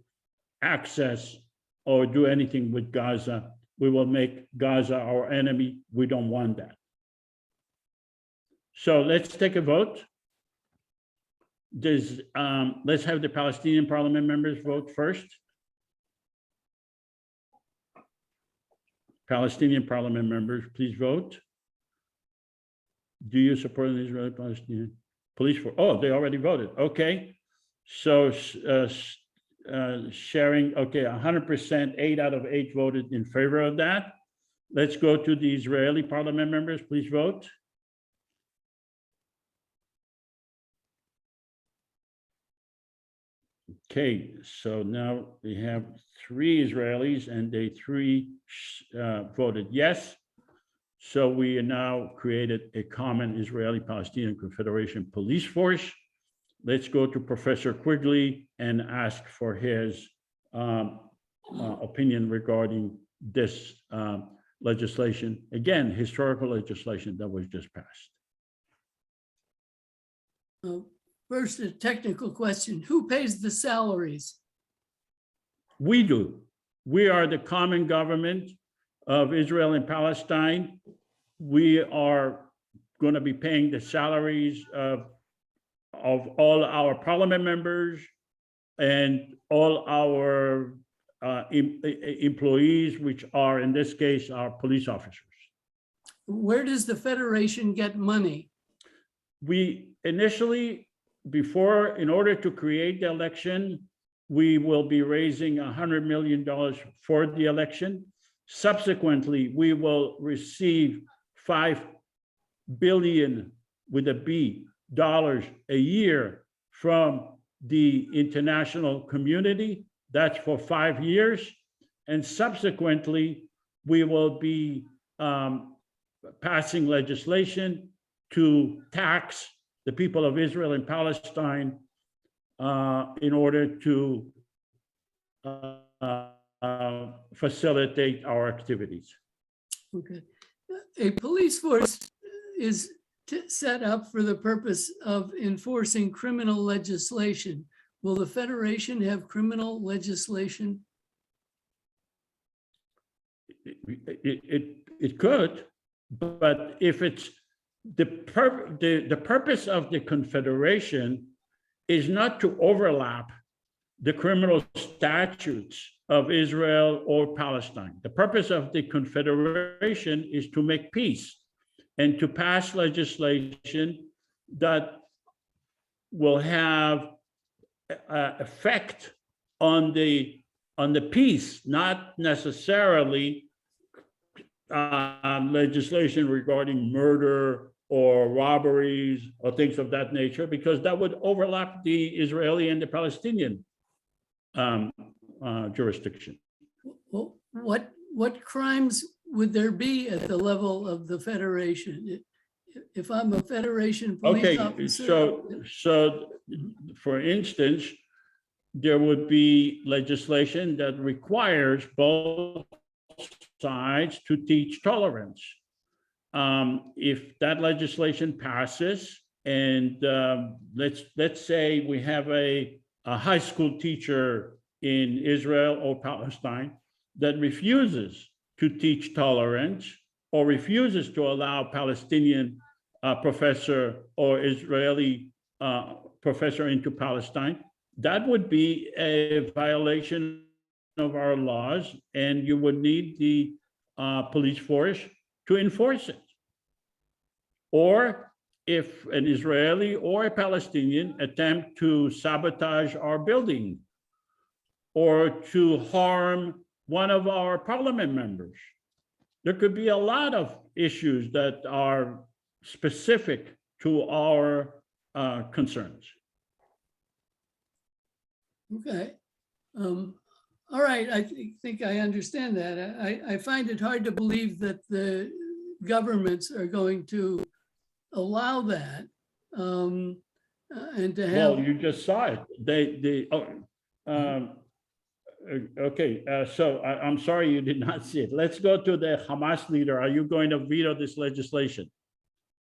access or do anything with Gaza. We will make Gaza our enemy. We don't want that. So let's take a vote. Let's have the Palestinian parliament members vote first. Palestinian parliament members, please vote. Do you support an Israeli-Palestinian police force? Oh, they already voted. Okay. So sharing, okay, 100%, 8 out of 8 voted in favor of that. Let's go to the Israeli parliament members, please vote. Okay, so now we have 3 Israelis and they 3 voted yes. So we now created a common Israeli-Palestinian Confederation police force. Let's go to Professor Quigley and ask for his opinion regarding this legislation. Again, historical legislation that was just passed. First, a technical question. Who pays the salaries? We do. We are the common government of Israel and Palestine. We are going to be paying the salaries of all our parliament members and all our employees, which are in this case, our police officers. Where does the Federation get money? We initially, in order to create the election, we will be raising $100 million for the election. Subsequently, we will receive $5 billion with a B dollars a year from the international community. That's for 5 years. And subsequently, we will be passing legislation to tax the people of Israel and Palestine in order to facilitate our activities. Okay. A police force is set up for the purpose of enforcing criminal legislation. Will the Federation have criminal legislation? It could, but if it's the purpose of the Confederation is not to overlap the criminal statutes of Israel or Palestine. The purpose of the Confederation is to make peace and to pass legislation that will have effect on the peace, not necessarily legislation regarding murder or robberies or things of that nature, because that would overlap the Israeli and the Palestinian jurisdiction. Well, what crimes would there be at the level of the Federation? If I'm a Federation police officer. So for instance, there would be legislation that requires both sides to teach tolerance. If that legislation passes, and let's say we have a high school teacher in Israel or Palestine that refuses to teach tolerance or refuses to allow Palestinian professor or Israeli professor into Palestine, that would be a violation of our laws, and you would need the police force to enforce it. Or if an Israeli or a Palestinian attempt to sabotage our building or to harm one of our parliament members, there could be a lot of issues that are specific to our concerns. Okay. All right, I think I understand that. I find it hard to believe that the governments are going to allow that and to have. Well, you just saw it. Okay, so I'm sorry you did not see it. Let's go to the Hamas leader. Are you going to veto this legislation?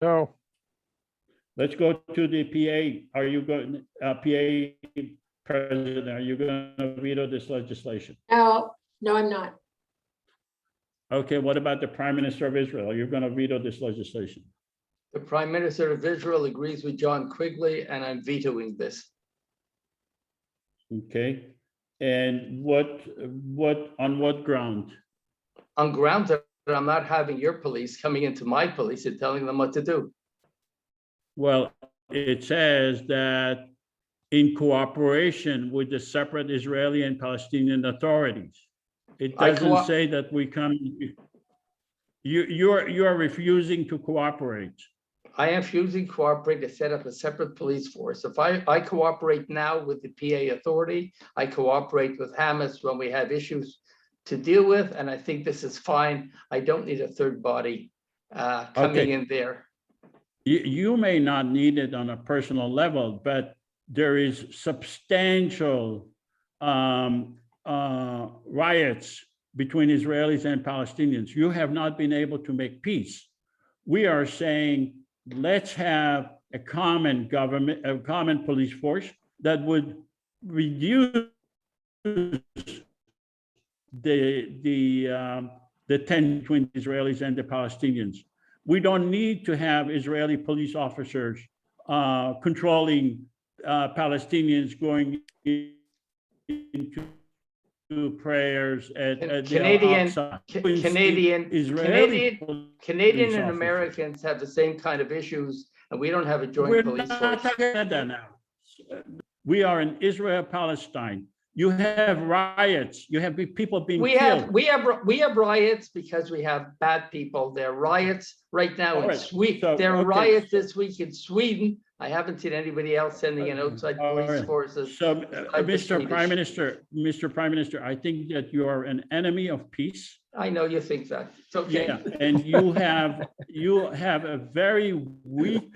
No. Let's go to the PA. Are you going, PA president, are you going to veto this legislation? No, I'm not. Okay, what about the Prime Minister of Israel? Are you going to veto this legislation? The Prime Minister of Israel agrees with John Quigley, and I'm vetoing this. Okay, and on what ground? on grounds that I'm not having your police coming into my police and telling them what to do. Well, it says that in cooperation with the separate Israeli and Palestinian authorities. It I doesn't co-op- say that we come, you are refusing to cooperate. I am refusing to cooperate to set up a separate police force. If I cooperate now with the PA authority, I cooperate with Hamas when we have issues to deal with, and I think this is fine. I don't need a third body coming Okay. in there. You may not need it on a personal level, but there is substantial riots between Israelis and Palestinians. You have not been able to make peace. We are saying, let's have a common government, a common police force that would reduce the tension between Israelis and the Palestinians. We don't need to have Israeli police officers controlling Palestinians going into prayers at the Al-Aqsa. Canadian and officers. Americans have the same kind of issues, and we don't have a joint We're police not force. talking about that now. We are in Israel, Palestine. You have riots. You have people being killed. We have riots because we have bad people. There are riots right now All in right, Sweden. so, There are okay. riots this week in Sweden. I haven't seen anybody else sending in outside All police right. forces. So, I'm Mr. Prime Swedish. Minister, I think that you are an enemy of peace. I know you think that. It's okay. Yeah, and you have a very weak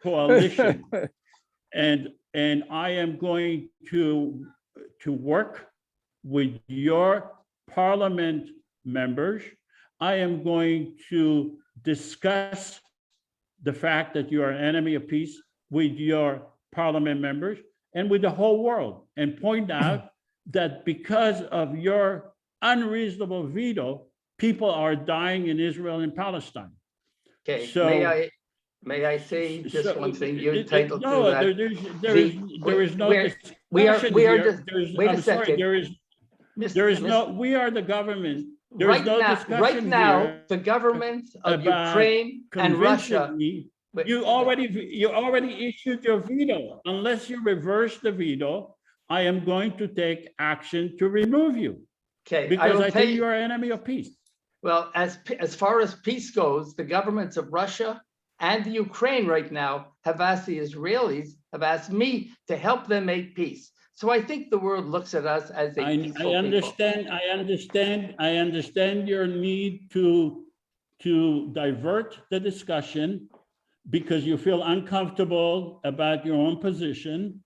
coalition, and I am going to work with your parliament members. I am going to discuss the fact that you are an enemy of peace with your parliament members and with the whole world, and point out that because of your unreasonable veto, people are dying in Israel and Palestine. Okay, So- may I say just So, one thing? You're it- entitled no, to that. there is no we are discussion here. just- wait a I'm sorry, second. there is no, we are the government. There is Right no now, discussion right now, here the governments of about Ukraine and Russia. convincing me. Wait, You already issued your veto. Unless you reverse the veto, I am going to take action to remove you, Okay, I because will I tell think you you, are an enemy of peace. well, as far as peace goes, the governments of Russia and the Ukraine right now have asked the Israelis, have asked me to help them make peace. So I think the world looks at us as a I peaceful people. understand your need to divert the discussion because you feel uncomfortable about your own position.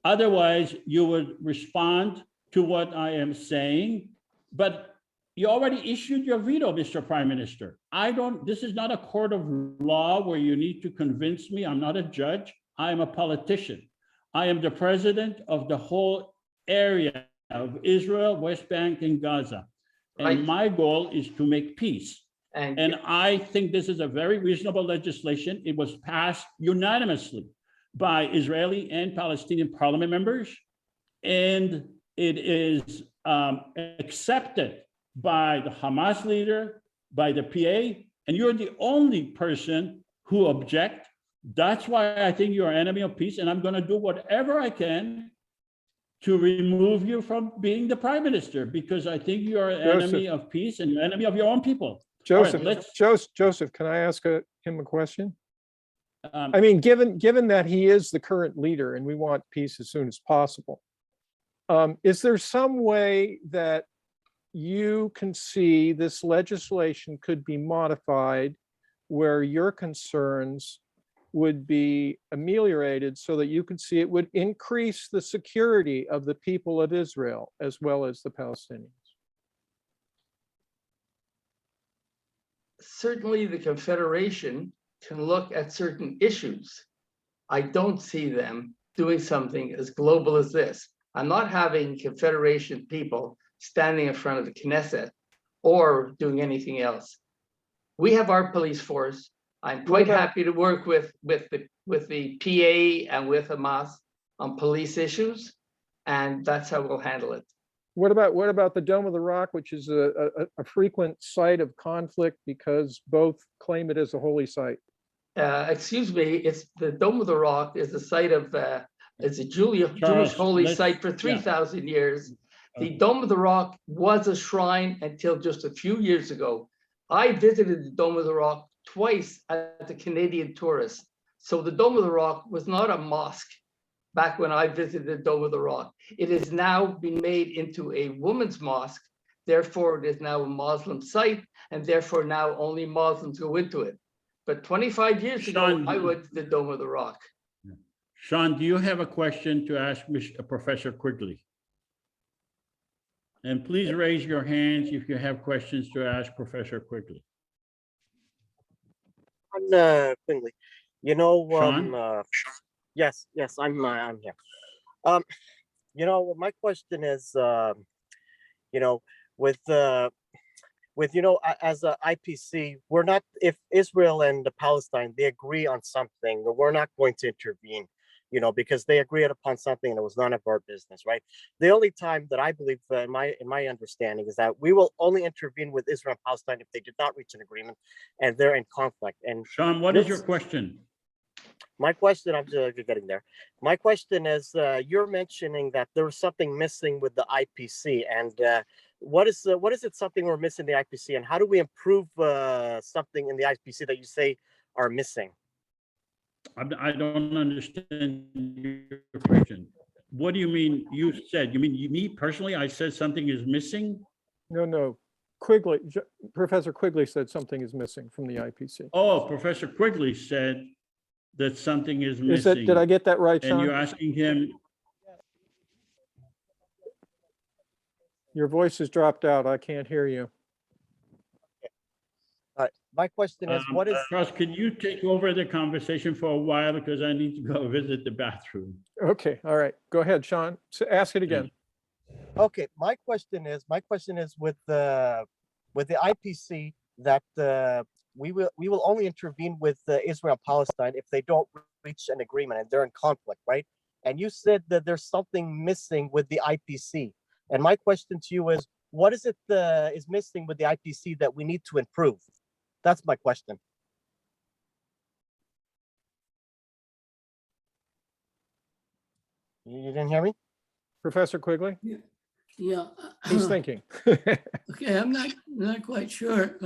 Otherwise, you would respond to what I am saying, but you already issued your veto, Mr. Prime Minister. This is not a court of law where you need to convince me. I'm not a judge. I am a politician. I am the president of the whole area of Israel, West Bank, and Gaza. Right. And my goal is to make peace. And I think this is a very reasonable legislation. It was passed unanimously by Israeli and Palestinian parliament members. And it is accepted by the Hamas leader, by the PA, and you're the only person who object. That's why I think you're an enemy of peace, and I'm going to do whatever I can to remove you from being the prime minister, because I think you're an enemy of peace and an enemy of your own people. Joseph, let's- Joseph, can I ask him a question? Um, I mean, given that he is the current leader and we want peace as soon as possible, is there some way that you can see this legislation could be modified where your concerns would be ameliorated so that you could see it would increase the security of the people of Israel as well as the Palestinians? Certainly the Confederation can look at certain issues. I don't see them doing something as global as this. I'm not having Confederation people standing in front of the Knesset or doing anything else. We have our police force. I'm quite happy to work with the PA and with Hamas on police issues, and that's how we'll handle it. What about the Dome of the Rock, which is a frequent site of conflict because both claim it as a holy site? Excuse me, it's the Dome of the Rock is the site of, it's a Jewish Charles, holy let's- site for yeah. 3,000 years. The Okay. Dome of the Rock was a shrine until just a few years ago. I visited the Dome of the Rock twice as a Canadian tourist. So the Dome of the Rock was not a mosque back when I visited the Dome of the Rock. It has now been made into a woman's mosque. Therefore, it is now a Muslim site, and therefore now only Muslims go into it. But 25 years ago, Sean, I went to the Dome of the Rock. Sean, do you have a question to ask Professor Quigley? And please raise your hands if you have questions to ask Professor Quigley. Quingley, you know, Sean? yes, I'm here. You know, my question is, you know, with you know, as a IPC, we're not, if Israel and Palestine, they agree on something, we're not going to intervene, you know, because they agreed upon something that was none of our business, right? The only time that I believe, in my understanding, is that we will only intervene with Israel and Palestine if they did not reach an agreement and they're in conflict. And Sean, what is your question? my question, I'm just getting there. My question is, you're mentioning that there was something missing with the IPC, and what is it something we're missing in the IPC, and how do we improve something in the IPC that you say are missing? I don't understand your question. What do you mean you said? You mean me personally? I said something is missing? No. Quigley, Professor Quigley said something is missing from the IPC. Oh, Professor Quigley said that something is missing. Is that, did I get that right, And you're Sean? asking him, Your voice has dropped out. I can't hear you. My question is, what is Charles, can you take over the conversation for a while because I need to go visit the bathroom? Okay, all right. Go ahead, Sean. So ask it again. okay? My question is with the IPC that we will only intervene with Israel and Palestine if they don't reach an agreement and they're in conflict, right? And you said that there's something missing with the IPC. And my question to you is, what is it is missing with the IPC that we need to improve? That's my question. You didn't hear me? Professor Quigley, Yeah. he's thinking. Okay, I'm not quite sure.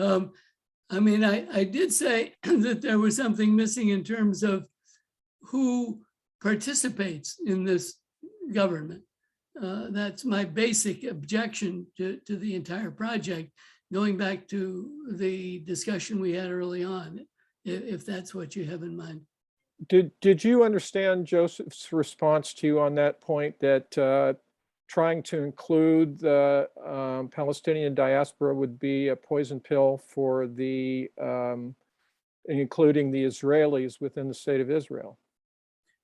I mean, I did say that there was something missing in terms of who participates in this government. That's my basic objection to the entire project, going back to the discussion we had early on, if that's what you have in mind. Did you understand Joseph's response to you on that point, that trying to include the Palestinian diaspora would be a poison pill for the including the Israelis within the state of Israel?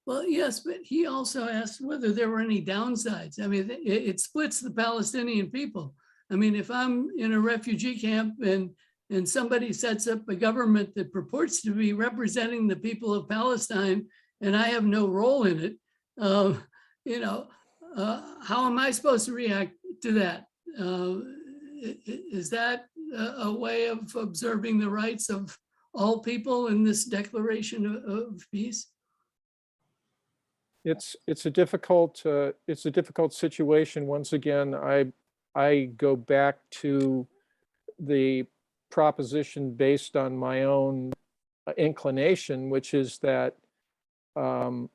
Well, yes, but he also asked whether there were any downsides. I mean, it splits the Palestinian people. I mean, if I'm in a refugee camp and somebody sets up a government that purports to be representing the people of Palestine, and I have no role in it, you know, how am I supposed to react to that? Is that a way of observing the rights of all people in this declaration of peace? It's a difficult situation. Once again, I go back to the proposition based on my own inclination, which is that a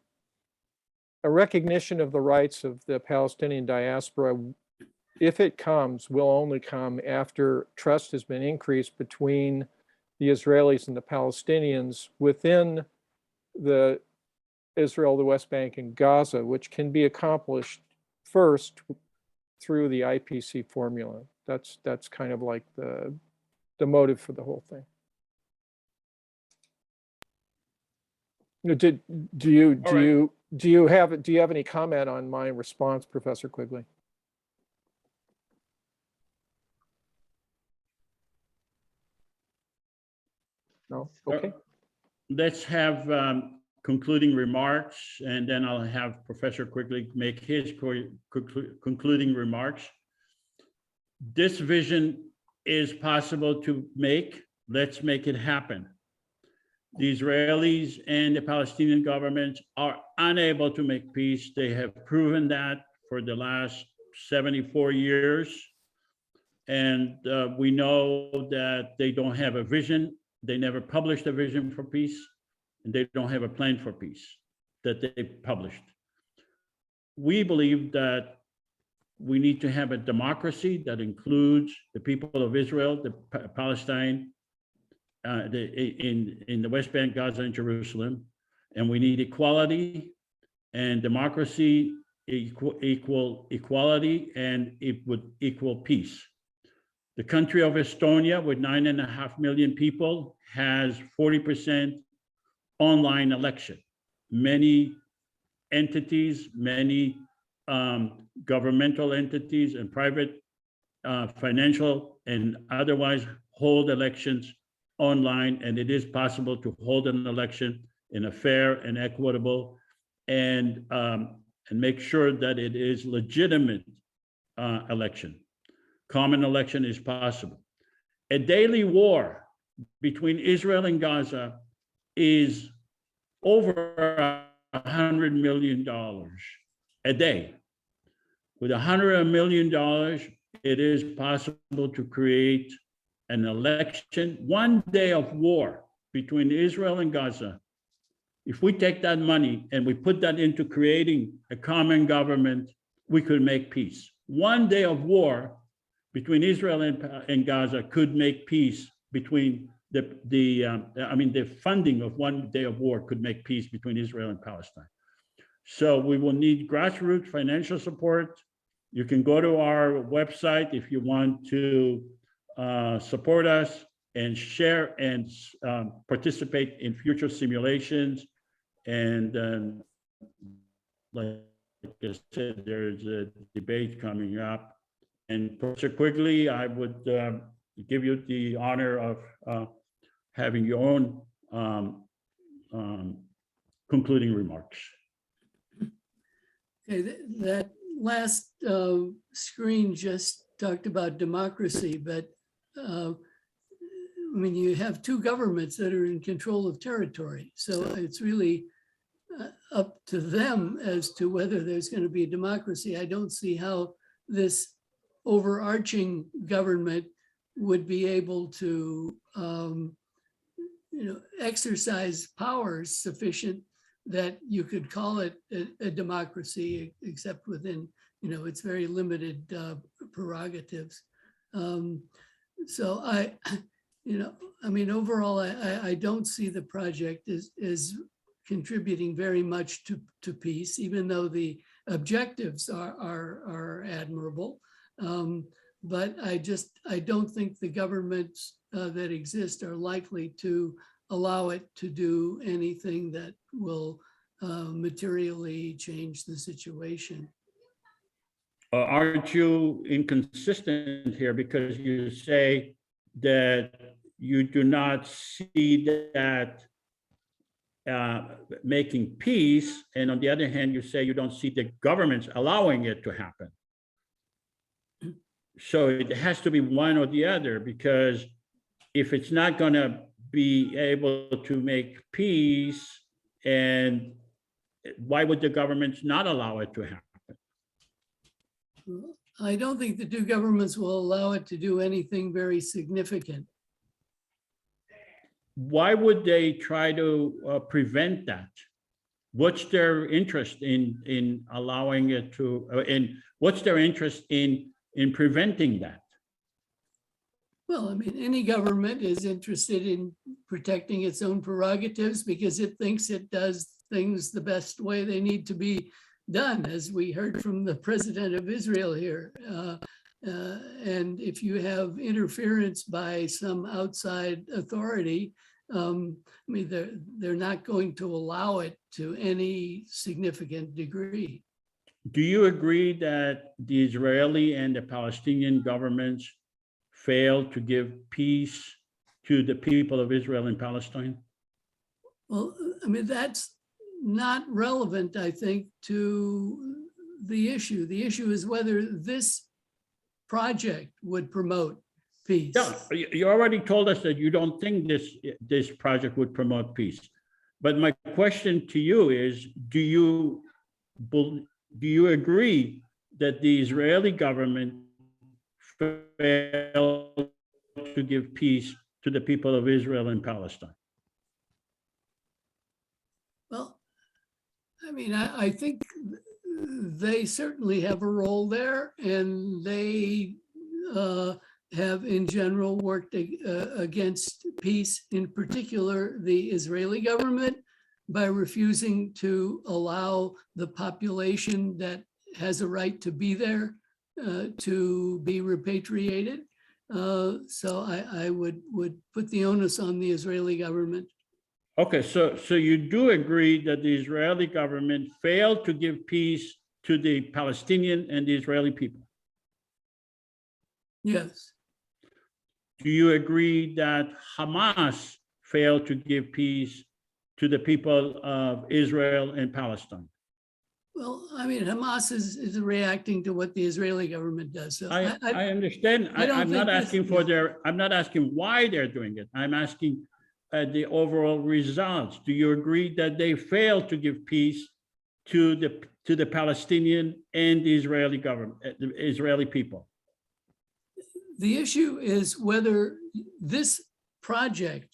recognition of the rights of the Palestinian diaspora, if it comes, will only come after trust has been increased between the Israelis and the Palestinians within the Israel, the West Bank, and Gaza, which can be accomplished first through the IPC formula. That's kind of like the motive for the whole thing. Do you have any comment on my response, Professor Quigley? No. Okay. Let's have concluding remarks, and then I'll have Professor Quigley make his concluding remarks. this vision is possible to make. Let's make it happen. The Israelis and the Palestinian governments are unable to make peace. They have proven that for the last 74 years. And we know that they don't have a vision. They never published a vision for peace, and they don't have a plan for peace that they published. We believe that we need to have a democracy that includes the people of Israel, the Palestine, in the West Bank, Gaza, and Jerusalem, and we need equality and democracy, equality, and it would equal peace. The country of Estonia, with 9.5 million people, has 40% online election. Many entities, many governmental entities and private financial and otherwise hold elections online, and it is possible to hold an election in a fair and equitable and make sure that it is legitimate election. Common election is possible. A daily war between Israel and Gaza is over $100 million a day. With $100 million, it is possible to create an election, one day of war between Israel and Gaza. If we take that money and we put that into creating a common government, we could make peace. One day of war between Israel and Gaza could make peace between the funding of one day of war could make peace between Israel and Palestine. So we will need grassroots financial support. You can go to our website if you want to support us and share and participate in future simulations. And like I said, there's a debate coming up. And Professor Quigley, I would give you the honor of having your own concluding remarks. Okay, that last screen just talked about democracy, but I mean, you have two governments that are in control of territory. So it's really up to them as to whether there's going to be a democracy. I don't see how this overarching government would be able to exercise powers sufficient that you could call it a democracy, except within its very limited prerogatives. So I mean, overall, I don't see the project as contributing very much to peace, even though the objectives are admirable. But I don't think the governments that exist are likely to allow it to do anything that will materially change the situation. Aren't you inconsistent here, because you say that you do not see that making peace, and on the other hand, you say you don't see the governments allowing it to happen? So it has to be one or the other, because if it's not going to be able to make peace, and why would the governments not allow it to happen? I don't think the two governments will allow it to do anything very significant. Why would they try to prevent that? What's their interest in allowing it to, and what's their interest in preventing that? Well, I mean, any government is interested in protecting its own prerogatives because it thinks it does things the best way they need to be done, as we heard from the president of Israel here. And if you have interference by some outside authority, I mean, they're not going to allow it to any significant degree. Do you agree that the Israeli and the Palestinian governments failed to give peace to the people of Israel and Palestine? Well, I mean, that's not relevant, I think, to the issue. The issue is whether this project would promote peace. Yeah, you already told us that you don't think this project would promote peace. But my question to you is, do you agree that the Israeli government failed to give peace to the people of Israel and Palestine? Well, I mean, I think they certainly have a role there, and they have in general worked against peace, in particular the Israeli government, by refusing to allow the population that has a right to be there to be repatriated. So I would put the onus on the Israeli government. Okay, so you do agree that the Israeli government failed to give peace to the Palestinian and the Israeli people? Yes. Do you agree that Hamas failed to give peace to the people of Israel and Palestine? Well, I mean, Hamas is reacting to what the Israeli government does. So I understand. I don't I'm not think this- asking for I'm not asking why they're doing it. I'm asking the overall results. Do you agree that they failed to give peace to the Palestinian and the Israeli government, the Israeli people? The issue is whether this project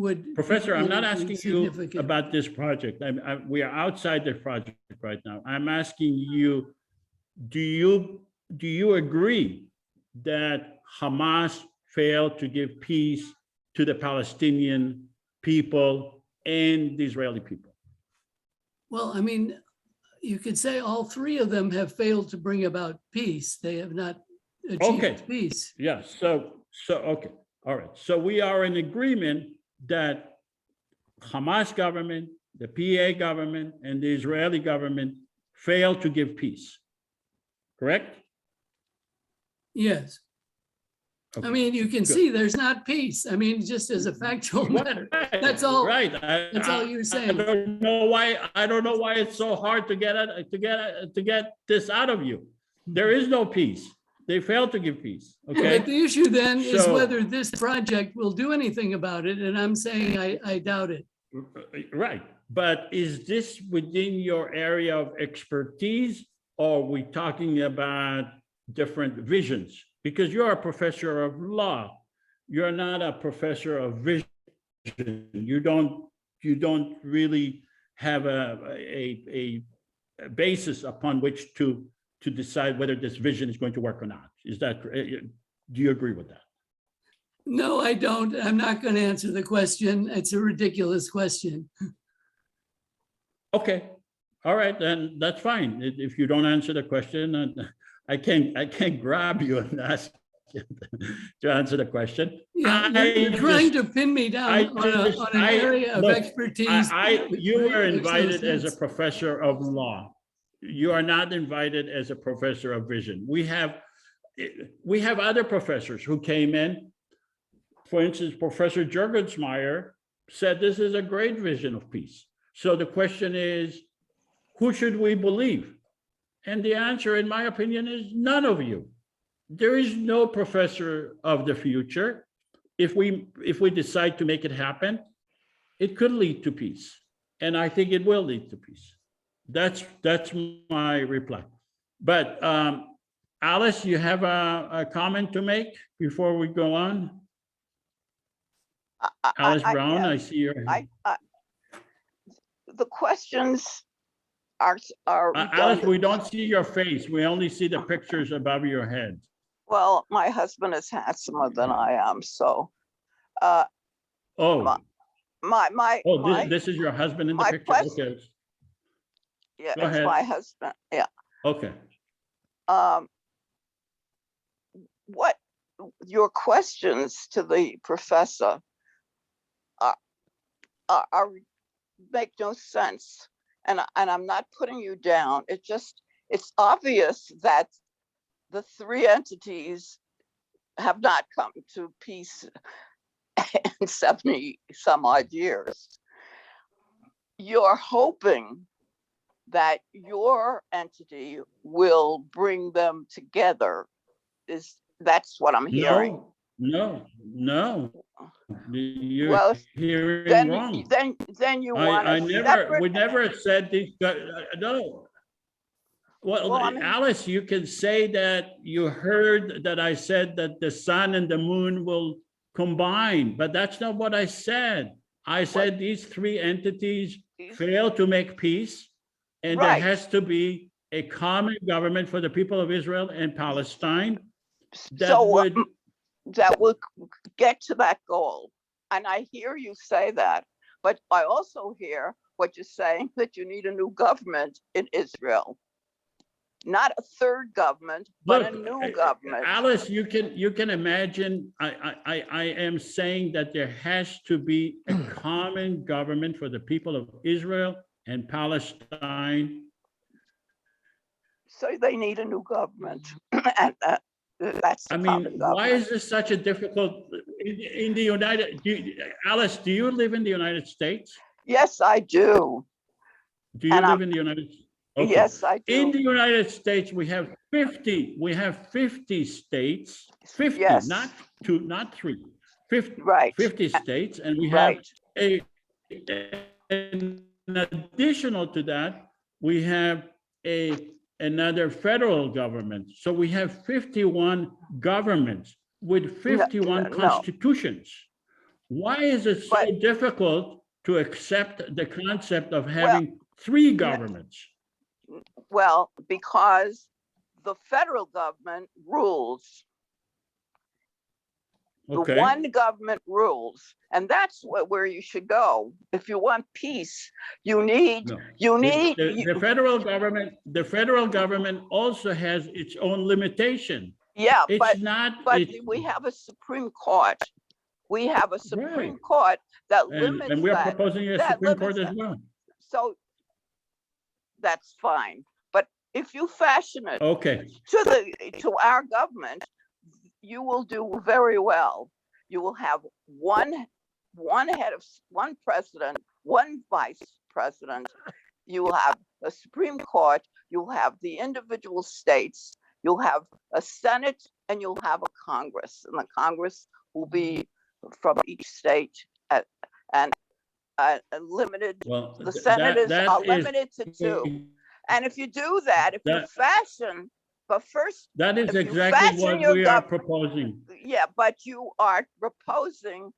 would. Professor, I'm not be asking you significant. about this project. We are outside the project right now. I'm asking you, do you agree that Hamas failed to give peace to the Palestinian people and the Israeli people? Well, I mean, you could say all three of them have failed to bring about peace. They have not Okay. achieved peace. Yes, so, okay, all right. So we are in agreement that Hamas government, the PA government, and the Israeli government failed to give peace, correct? Yes. I Okay. mean, you can Good. see there's not peace. I mean, just as a factual matter. That's all. Right. That's all you're saying. I don't know why it's so hard to get this out of you. There is no peace. They failed to give peace, okay? But the issue then is So- whether this project will do anything about it, and I'm saying I doubt it. Right, but is this within your area of expertise, or are we talking about different visions? Because you're a professor of law, you're not a professor of vision. You don't really have a basis upon which to decide whether this vision is going to work or not. Is that, do you agree with that? No, I don't. I'm not going to answer the question. It's a ridiculous question. Okay, all right, then that's fine. If you don't answer the question, I can't grab you and ask you to answer the question. Yeah, I you're trying just- to pin me down I on an area of look, expertise. You were Makes no invited as a sense. professor of law. You are not invited as a professor of vision. We have other professors who came in. For instance, Professor Juergensmeyer said this is a great vision of peace. So the question is, who should we believe? And the answer, in my opinion, is none of you. There is no professor of the future. If we decide to make it happen, it could lead to peace. And I think it will lead to peace. That's my reply. But Alice, you have a comment to make before we go on? Alice Brown, I see your. The questions are Alice, redundant. we don't see your face. We only see the pictures above your head. Well, my husband is handsomer than I am, so Oh, my this is your husband in the my picture? question- Okay, yeah, go it's ahead. my husband. Yeah. okay. What your questions to the professor are make no sense, and I'm not putting you down. It's obvious that the three entities have not come to peace in 70 some odd years. You're hoping that your entity will bring them together That's what I'm hearing. No, you're Well, hearing wrong. then you want I a never, we separate. never said these, no. Well, Well, I mean- Alice, you can say that you heard that I said that the sun and the moon will combine, but that's not what I said. I said these three entities fail to make peace, and there Right. has to be a common government for the people of Israel and Palestine that So would, that will get to that goal. And I hear you say that, but I also hear what you're saying, that you need a new government in Israel. Not a third government, but a look, new government. Alice, you can imagine, I am saying that there has to be a common government for the people of Israel and Palestine. So they need a new government. And that's the I common mean, why government. is this such a difficult, in the United, Alice, do you live in the United States? Yes, I do. Do you And live in the United States? Okay. Yes, I In do. the United States, we have 50 states, 50, Yes. not two, not three, 50, Right. 50 states, and we have Right. in additional to that, we have another federal government. So we have 51 governments with 51 no. constitutions. Why is it so But- difficult to accept the concept of having three governments? Well, because the federal government rules. Okay. The one government rules, and that's where you should go. If you want peace, you need, No. you need. The federal government also has its own limitation. Yeah, It's not, but it- we have a Supreme Court. We have a Supreme Right. Court that and limits we're that. proposing a that Supreme Court limits as that. well. So that's fine. But if you fashion it Okay, to our government, you will do very well. You will have one president, one vice president. You will have a Supreme Court. You'll have the individual states. You'll have a Senate, and you'll have a Congress. And the Congress will be from each state, and limited. well. The th- senators that are is- limited to two. And if you do that, if you That- fashion, but first, That is if you exactly fashion what your we are gov- proposing. yeah, but you are proposing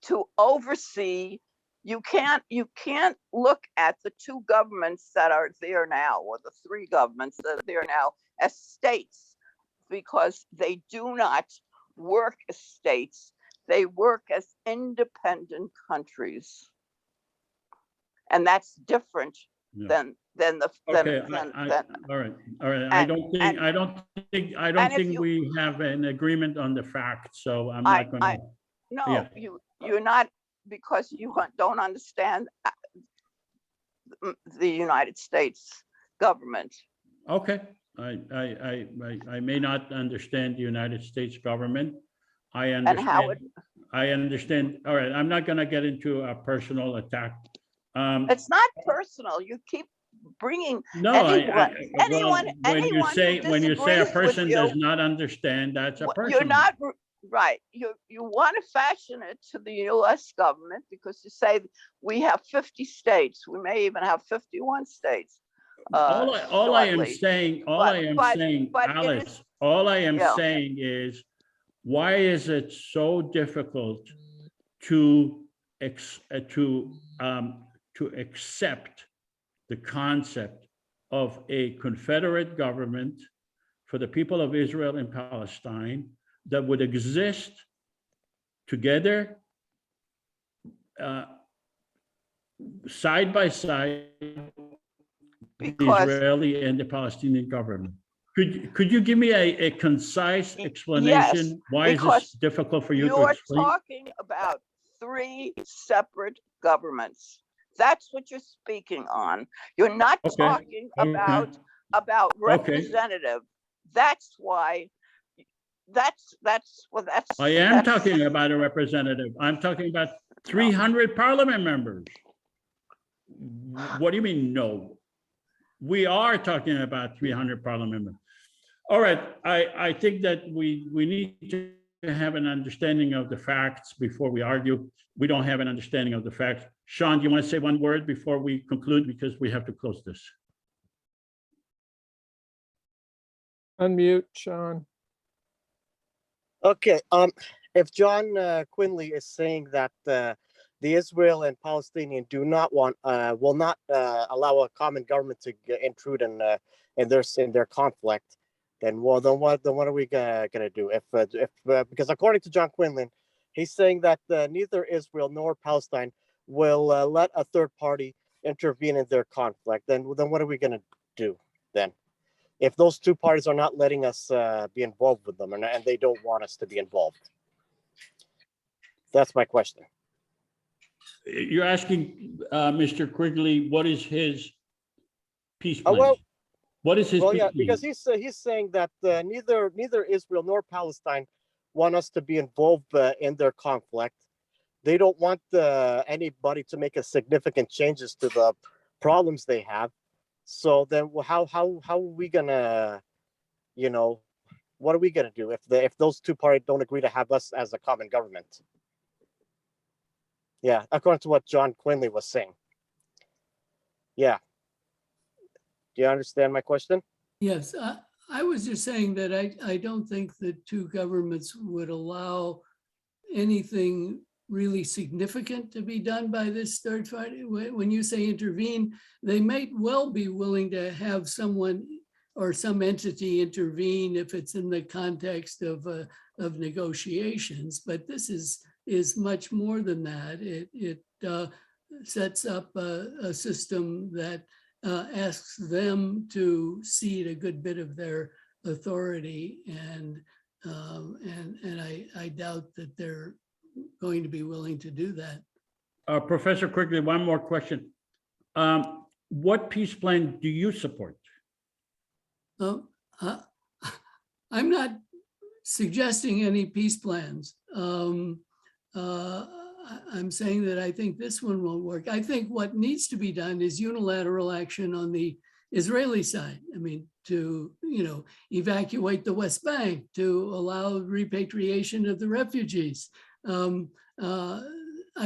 to oversee. You can't look at the two governments that are there now, or the three governments that are there now, as states, because they do not work as states. They work as independent countries. And that's different Yeah. than the, Okay, than, all right. and- I don't and if think you- we have an agreement on the facts, so I'm I- not gonna. no, Yeah. you're not, because you don't understand the United States government. Okay, I may not understand the United States government. I And how understand, I understand, all right, I'm not gonna get into a personal attack. It's not personal. You keep bringing, No, anyone when you who say a disagrees with person you- does not understand, that's a person. you're not right. You want to fashion it to the US government, because you say we have 50 states. We may even have 51 states. All I am shortly. saying, but it Alice, is- all I am Yeah. saying is, why is it so difficult to accept the concept of a confederate government for the people of Israel and Palestine that would exist together, side by side, the Because- Israeli and the Palestinian government? Could you give me a concise explanation? Why is because this difficult for you to You're explain? talking about three separate governments. That's what you're speaking on. You're not Okay, talking okay. about representative. That's why, that's. I am talking about a representative. I'm talking about 300 parliament members. What do you mean, no? We are talking about 300 parliament members. All right, I think that we need to have an understanding of the facts before we argue. We don't have an understanding of the facts. Sean, do you want to say one word before we conclude, because we have to close this? Unmute, Sean. Okay, if John Quinley is saying that the Israel and Palestinian do not want, will not allow a common government to intrude in their conflict, then what are we gonna do? If because according to John Quinlan, he's saying that neither Israel nor Palestine will let a third party intervene in their conflict. Then what are we gonna do then? If those two parties are not letting us be involved with them, and they don't want us to be involved. That's my question. You're asking Mr. Quigley, what is his peace plan? Well, what is his peace yeah, plan? because he's saying that neither Israel nor Palestine want us to be involved in their conflict. They don't want anybody to make a significant changes to the problems they have. So then, how are we gonna, what are we gonna do if those two parties don't agree to have us as a common government? Yeah, according to what John Quinley was saying. Yeah. Do you understand my question? Yes, I was just saying that I don't think the two governments would allow anything really significant to be done by this third party. When you say intervene, they might well be willing to have someone or some entity intervene if it's in the context of negotiations. But this is much more than that. It sets up a system that asks them to cede a good bit of their authority, and I doubt that they're going to be willing to do that. Professor Quigley, one more question. What peace plan do you support? I'm not suggesting any peace plans. I'm saying that I think this one won't work. I think what needs to be done is unilateral action on the Israeli side. I mean, to evacuate the West Bank, to allow repatriation of the refugees. I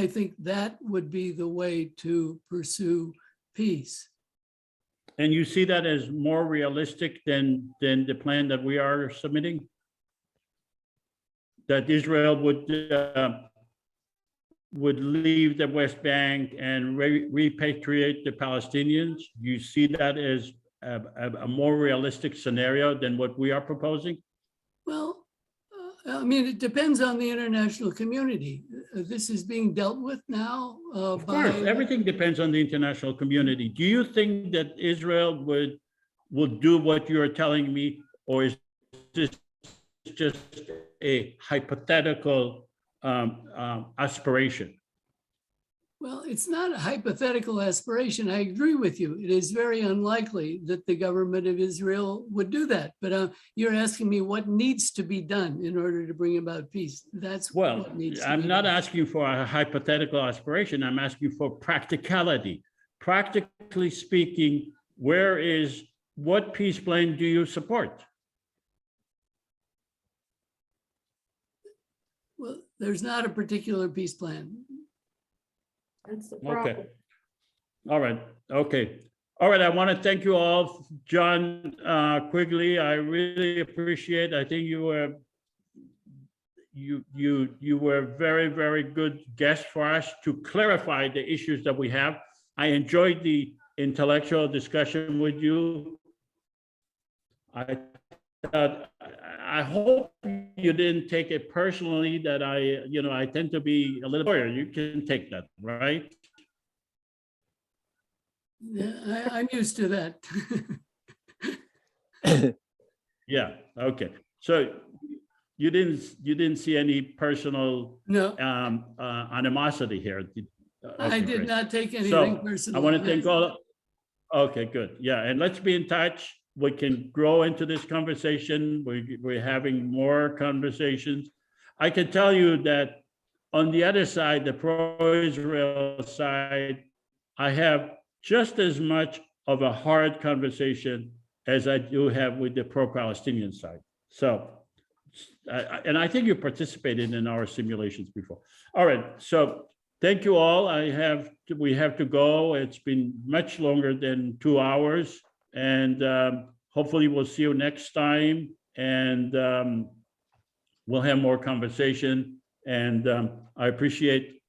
think that would be the way to pursue peace. And you see that as more realistic than the plan that we are submitting? That Israel would leave the West Bank and repatriate the Palestinians? You see that as a more realistic scenario than what we are proposing? Well, I mean, it depends on the international community. This is being dealt with now Of course, everything depends on the international community. Do you think that Israel would do what you're telling me, or is this just a hypothetical aspiration? Well, it's not a hypothetical aspiration. I agree with you. It is very unlikely that the government of Israel would do that. But you're asking me what needs to be done in order to bring about peace. That's what needs to be done. I'm not asking for a hypothetical aspiration. I'm asking for practicality. Practically speaking, what peace plan do you support? Well, there's not a particular peace plan. That's the problem. Okay. All right. Okay. All right. I want to thank you all. John Quigley, I really appreciate. I think you were very, very good guest for us to clarify the issues that we have. I enjoyed the intellectual discussion with you. I hope you didn't take it personally that I tend to be a little lawyer. You can take that, right? Yeah, I'm used to that. Yeah. Okay. So you didn't see any personal No, animosity here. I Okay, did great. not take anything So personal. I want to thank all. Okay, good. Yeah, and let's be in touch. We can grow into this conversation. We're having more conversations. I can tell you that on the other side, the pro-Israel side, I have just as much of a hard conversation as I do have with the pro-Palestinian side. So, and I think you participated in our simulations before. All right, so thank you all. We have to go. It's been much longer than 2 hours, and hopefully we'll see you next time, and we'll have more conversation. And I appreciate